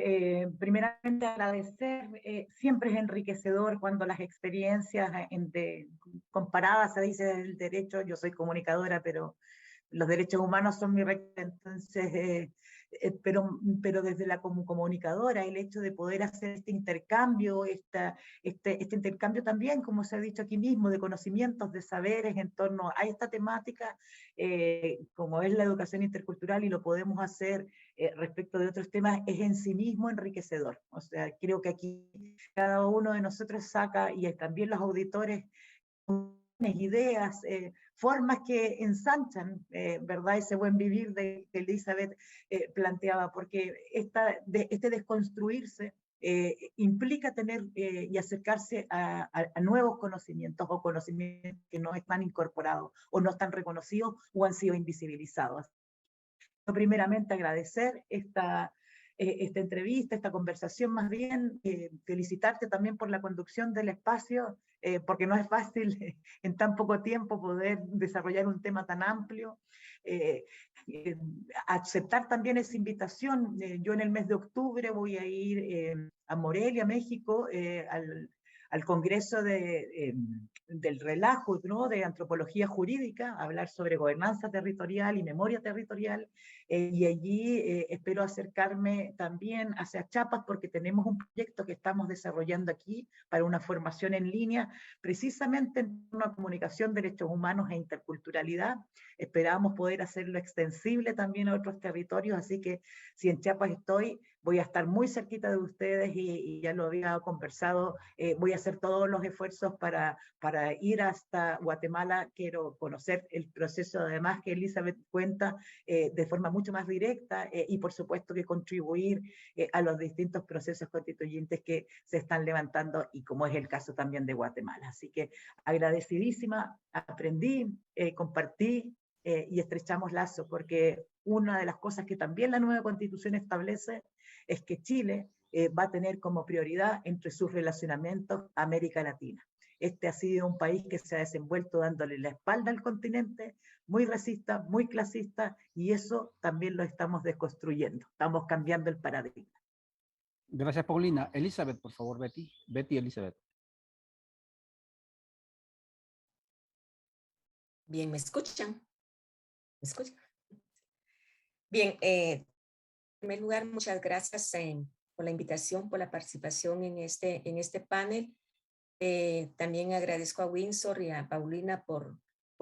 Speaker 3: Primeramente agradecer, siempre es enriquecedor cuando las experiencias comparadas, se dice del derecho, yo soy comunicadora, pero los derechos humanos son mi recta, entonces, pero desde la comunicadora, el hecho de poder hacer este intercambio, este intercambio también, como se ha dicho aquí mismo, de conocimientos, de saberes en torno a esta temática, como es la educación intercultural y lo podemos hacer respecto de otros temas, es en sí mismo enriquecedor. O sea, creo que aquí cada uno de nosotros saca, y también los auditores, ideas, formas que ensanchan, ¿verdad? Ese buen vivir que Elizabeth planteaba, porque este desconstruirse implica tener y acercarse a nuevos conocimientos o conocimientos que no están incorporados o no están reconocidos o han sido invisibilizados. Primeramente agradecer esta entrevista, esta conversación, más bien felicitarte también por la conducción del espacio, porque no es fácil en tan poco tiempo poder desarrollar un tema tan amplio. Aceptar también esa invitación. Yo en el mes de octubre voy a ir a Morelia, México, al Congreso del Relajo, ¿no? De Antropología Jurídica, a hablar sobre gobernanza territorial y memoria territorial, y allí espero acercarme también hacia Chiapas porque tenemos un proyecto que estamos desarrollando aquí para una formación en línea, precisamente en una comunicación, derechos humanos e interculturalidad. Esperamos poder hacerlo extensible también a otros territorios, así que si en Chiapas estoy, voy a estar muy cerquita de ustedes y ya lo había conversado, voy a hacer todos los esfuerzos para ir hasta Guatemala. Quiero conocer el proceso, además, que Elizabeth cuenta de forma mucho más directa y por supuesto que contribuir a los distintos procesos constituyentes que se están levantando y como es el caso también de Guatemala. Así que agradecidísima, aprendí, compartí y estrechamos lazos, porque una de las cosas que también la nueva Constitución establece es que Chile va a tener como prioridad entre sus relacionamientos a América Latina. Este ha sido un país que se ha desenvuelto dándole la espalda al continente, muy racista, muy clasista, y eso también lo estamos desconstruyendo. Estamos cambiando el paradigma.
Speaker 1: Gracias, Paulina. Elizabeth, por favor, Betty. Betty, Elizabeth.
Speaker 2: Bien, ¿me escuchan? ¿Me escuchan? Bien, en primer lugar, muchas gracias por la invitación, por la participación en este panel. También agradezco a Windsor y a Paulina por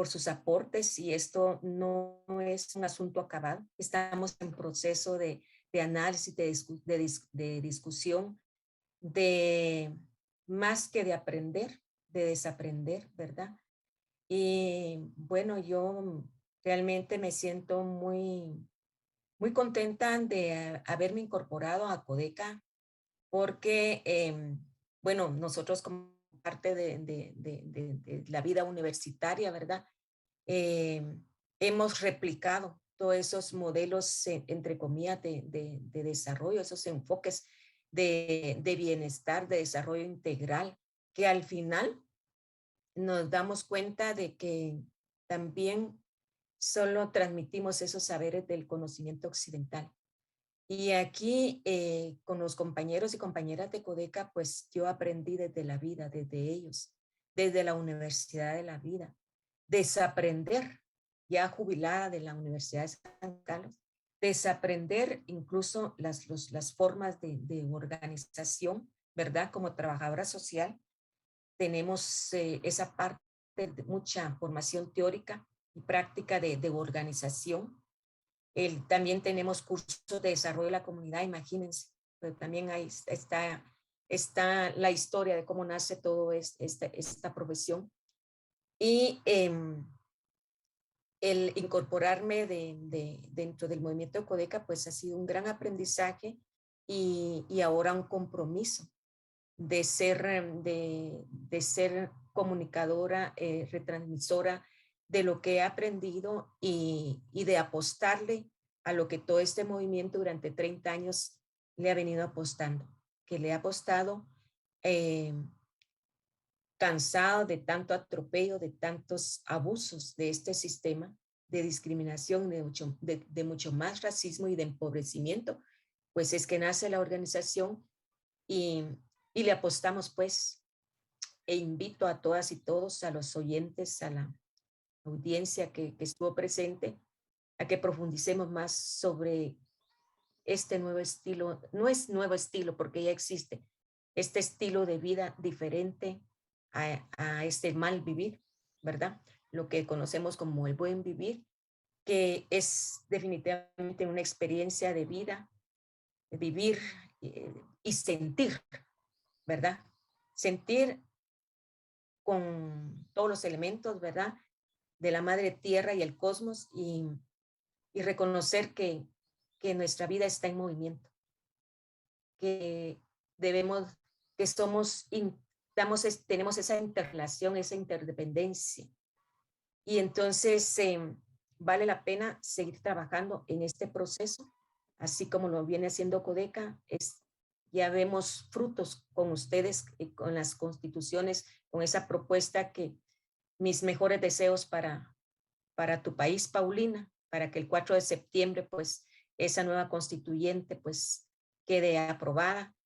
Speaker 2: sus aportes, y esto no es un asunto acabado. Estamos en proceso de análisis, de discusión, de más que de aprender, de desaprender, ¿verdad? Y bueno, yo realmente me siento muy contenta de haberme incorporado a Codeca, porque, bueno, nosotros como parte de la vida universitaria, ¿verdad? Hemos replicado todos esos modelos, entre comillas, de desarrollo, esos enfoques de bienestar, de desarrollo integral, que al final nos damos cuenta de que también solo transmitimos esos saberes del conocimiento occidental. Y aquí, con los compañeros y compañeras de Codeca, pues yo aprendí desde la vida, desde ellos, desde la Universidad de la Vida, desaprender, ya jubilada de la Universidad de San Carlos, desaprender incluso las formas de organización, ¿verdad? Como trabajadora social, tenemos esa parte de mucha formación teórica y práctica de organización. También tenemos cursos de desarrollo de la comunidad, imagínense, pero también ahí está la historia de cómo nace todo esta profesión. Y el incorporarme dentro del movimiento de Codeca, pues ha sido un gran aprendizaje y ahora un compromiso de ser comunicadora, retransmisora de lo que he aprendido y de apostarle a lo que todo este movimiento durante 30 años le ha venido apostando, que le ha apostado cansado de tanto atropello, de tantos abusos de este sistema de discriminación, de mucho más racismo y de empobrecimiento, pues es que nace la organización y le apostamos pues, e invito a todas y todos, a los oyentes, a la audiencia que estuvo presente, a que profundicemos más sobre este nuevo estilo. No es nuevo estilo porque ya existe, este estilo de vida diferente a este mal vivir, ¿verdad? Lo que conocemos como el buen vivir, que es definitivamente una experiencia de vida, de vivir y sentir, ¿verdad? Sentir con todos los elementos, ¿verdad? De la madre tierra y el cosmos y reconocer que nuestra vida está en movimiento, que debemos, que tenemos esa interrelación, esa interdependencia. Y entonces vale la pena seguir trabajando en este proceso, así como lo viene haciendo Codeca. Ya vemos frutos con ustedes, con las constituciones, con esa propuesta que mis mejores deseos para tu país, Paulina, para que el 4 de septiembre, pues, esa nueva constituyente, pues, quede aprobada.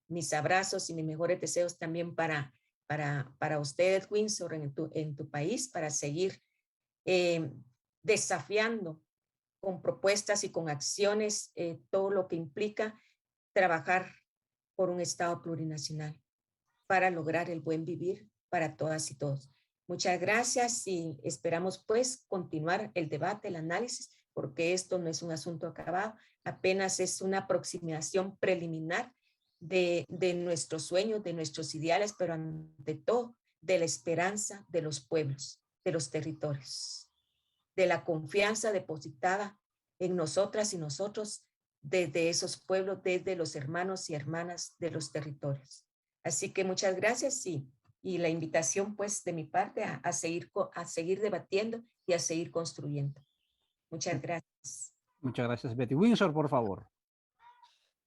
Speaker 2: Mis abrazos y mis mejores deseos también para ustedes, Windsor, en tu país, para seguir desafiando con propuestas y con acciones todo lo que implica trabajar por un Estado plurinacional para lograr el buen vivir para todas y todos. Muchas gracias y esperamos pues continuar el debate, el análisis, porque esto no es un asunto acabado, apenas es una aproximación preliminar de nuestros sueños, de nuestros ideales, pero ante todo de la esperanza de los pueblos, de los territorios, de la confianza depositada en nosotras y nosotros desde esos pueblos, desde los hermanos y hermanas de los territorios. Así que muchas gracias y la invitación pues de mi parte a seguir debatiendo y a seguir construyendo. Muchas gracias.
Speaker 1: Muchas gracias, Betty. Windsor, por favor.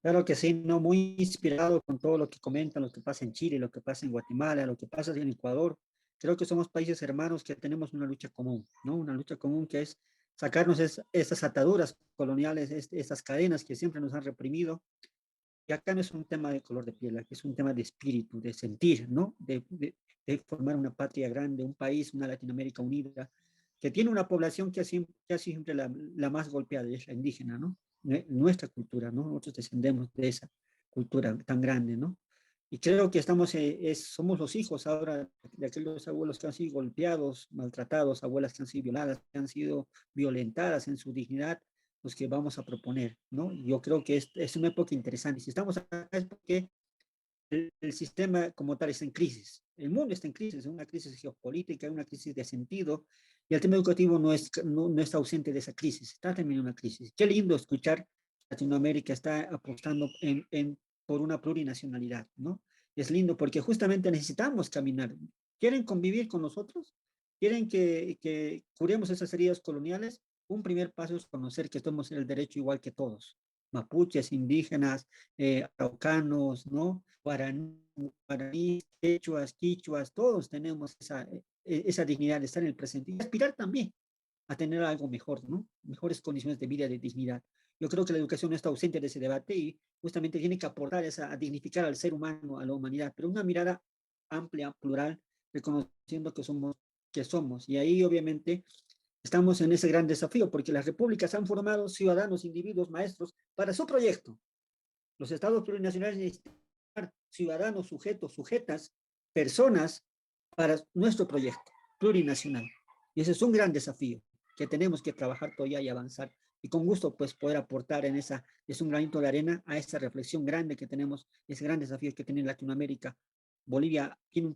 Speaker 4: Claro que sí, no, muy inspirado con todo lo que comentan, lo que pasa en Chile, lo que pasa en Guatemala, lo que pasa en Ecuador. Creo que somos países hermanos que tenemos una lucha común, ¿no? Una lucha común que es sacarnos esas ataduras coloniales, estas cadenas que siempre nos han reprimido. Y acá no es un tema de color de piel, aquí es un tema de espíritu, de sentir, ¿no? De formar una patria grande, un país, una Latinoamérica unida, que tiene una población que ha sido siempre la más golpeada, es la indígena, ¿no? Nuestra cultura, ¿no? Nosotros descendemos de esa cultura tan grande, ¿no? Y creo que somos los hijos ahora de aquellos abuelos que han sido golpeados, maltratados, abuelas que han sido violadas, que han sido violentadas en su dignidad, los que vamos a proponer, ¿no? Yo creo que es una época interesante. Si estamos acá es porque el sistema como tal está en crisis. El mundo está en crisis, una crisis geopolítica, una crisis de sentido, y el tema educativo no está ausente de esa crisis, está también en una crisis. Qué lindo escuchar Latinoamérica está apostando por una plurinacionalidad, ¿no? Es lindo porque justamente necesitamos caminar. ¿Quieren convivir con nosotros? ¿Quieren que curemos esas heridas coloniales? Un primer paso es conocer que somos en el derecho igual que todos. Mapuches, indígenas, araucanos, ¿no? Guaraníes, quechuas, quichuas, todos tenemos esa dignidad de estar en el presente y aspirar también a tener algo mejor, ¿no? Mejores condiciones de vida, de dignidad. Yo creo que la educación no está ausente de ese debate y justamente tiene que aportar a dignificar al ser humano, a la humanidad, pero una mirada amplia, plural, reconociendo que somos. Y ahí obviamente estamos en ese gran desafío porque las repúblicas han formado ciudadanos, individuos, maestros para su proyecto. Los estados plurinacionales necesitan ciudadanos, sujetos, sujetas, personas para nuestro proyecto plurinacional. Y ese es un gran desafío que tenemos que trabajar todavía y avanzar. Y con gusto, pues, poder aportar es un granito de arena a esa reflexión grande que tenemos, ese gran desafío que tiene Latinoamérica. Bolivia tiene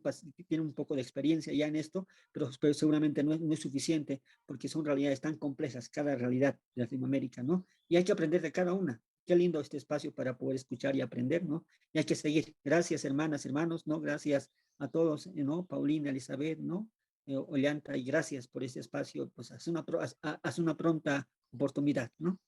Speaker 4: un poco de experiencia ya en esto, pero seguramente no es suficiente porque son realidades tan complejas, cada realidad de Latinoamérica, ¿no? Y hay que aprender de cada una. qué lindo este espacio para poder escuchar y aprender, ¿no? Y hay que seguir. Gracias, hermanas, hermanos, ¿no? Gracias a todos, ¿no? Paulina, Elizabeth, ¿no? Ollanta, y gracias por este espacio, pues hace una pronta oportunidad, ¿no?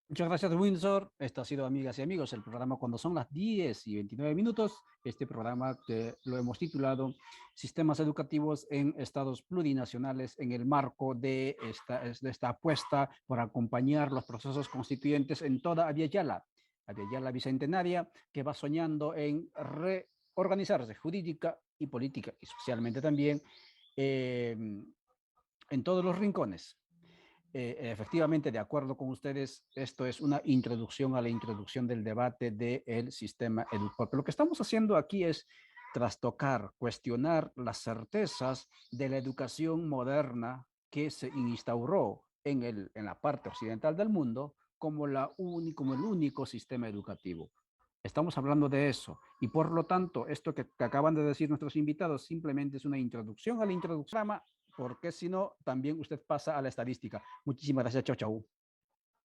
Speaker 1: Muchas gracias, Windsor. Esto ha sido, amigas y amigos, el programa cuando son las 10:29. Este programa que lo hemos titulado Sistemas Educativos en Estados Plurinacionales en el marco de esta apuesta por acompañar los procesos constituyentes en toda Abya Yala bicentenaria, que va soñando en reorganizarse jurídica y política y socialmente también en todos los rincones. Efectivamente, de acuerdo con ustedes, esto es una introducción a la introducción del debate del sistema educativo. Lo que estamos haciendo aquí es trastocar, cuestionar las certezas de la educación moderna que se instauró en la parte occidental del mundo como el único sistema educativo. Estamos hablando de eso y por lo tanto, esto que acaban de decir nuestros invitados simplemente es una introducción a la introducción, porque si no, también usted pasa a la estadística. Muchísimas gracias. Chao, chao.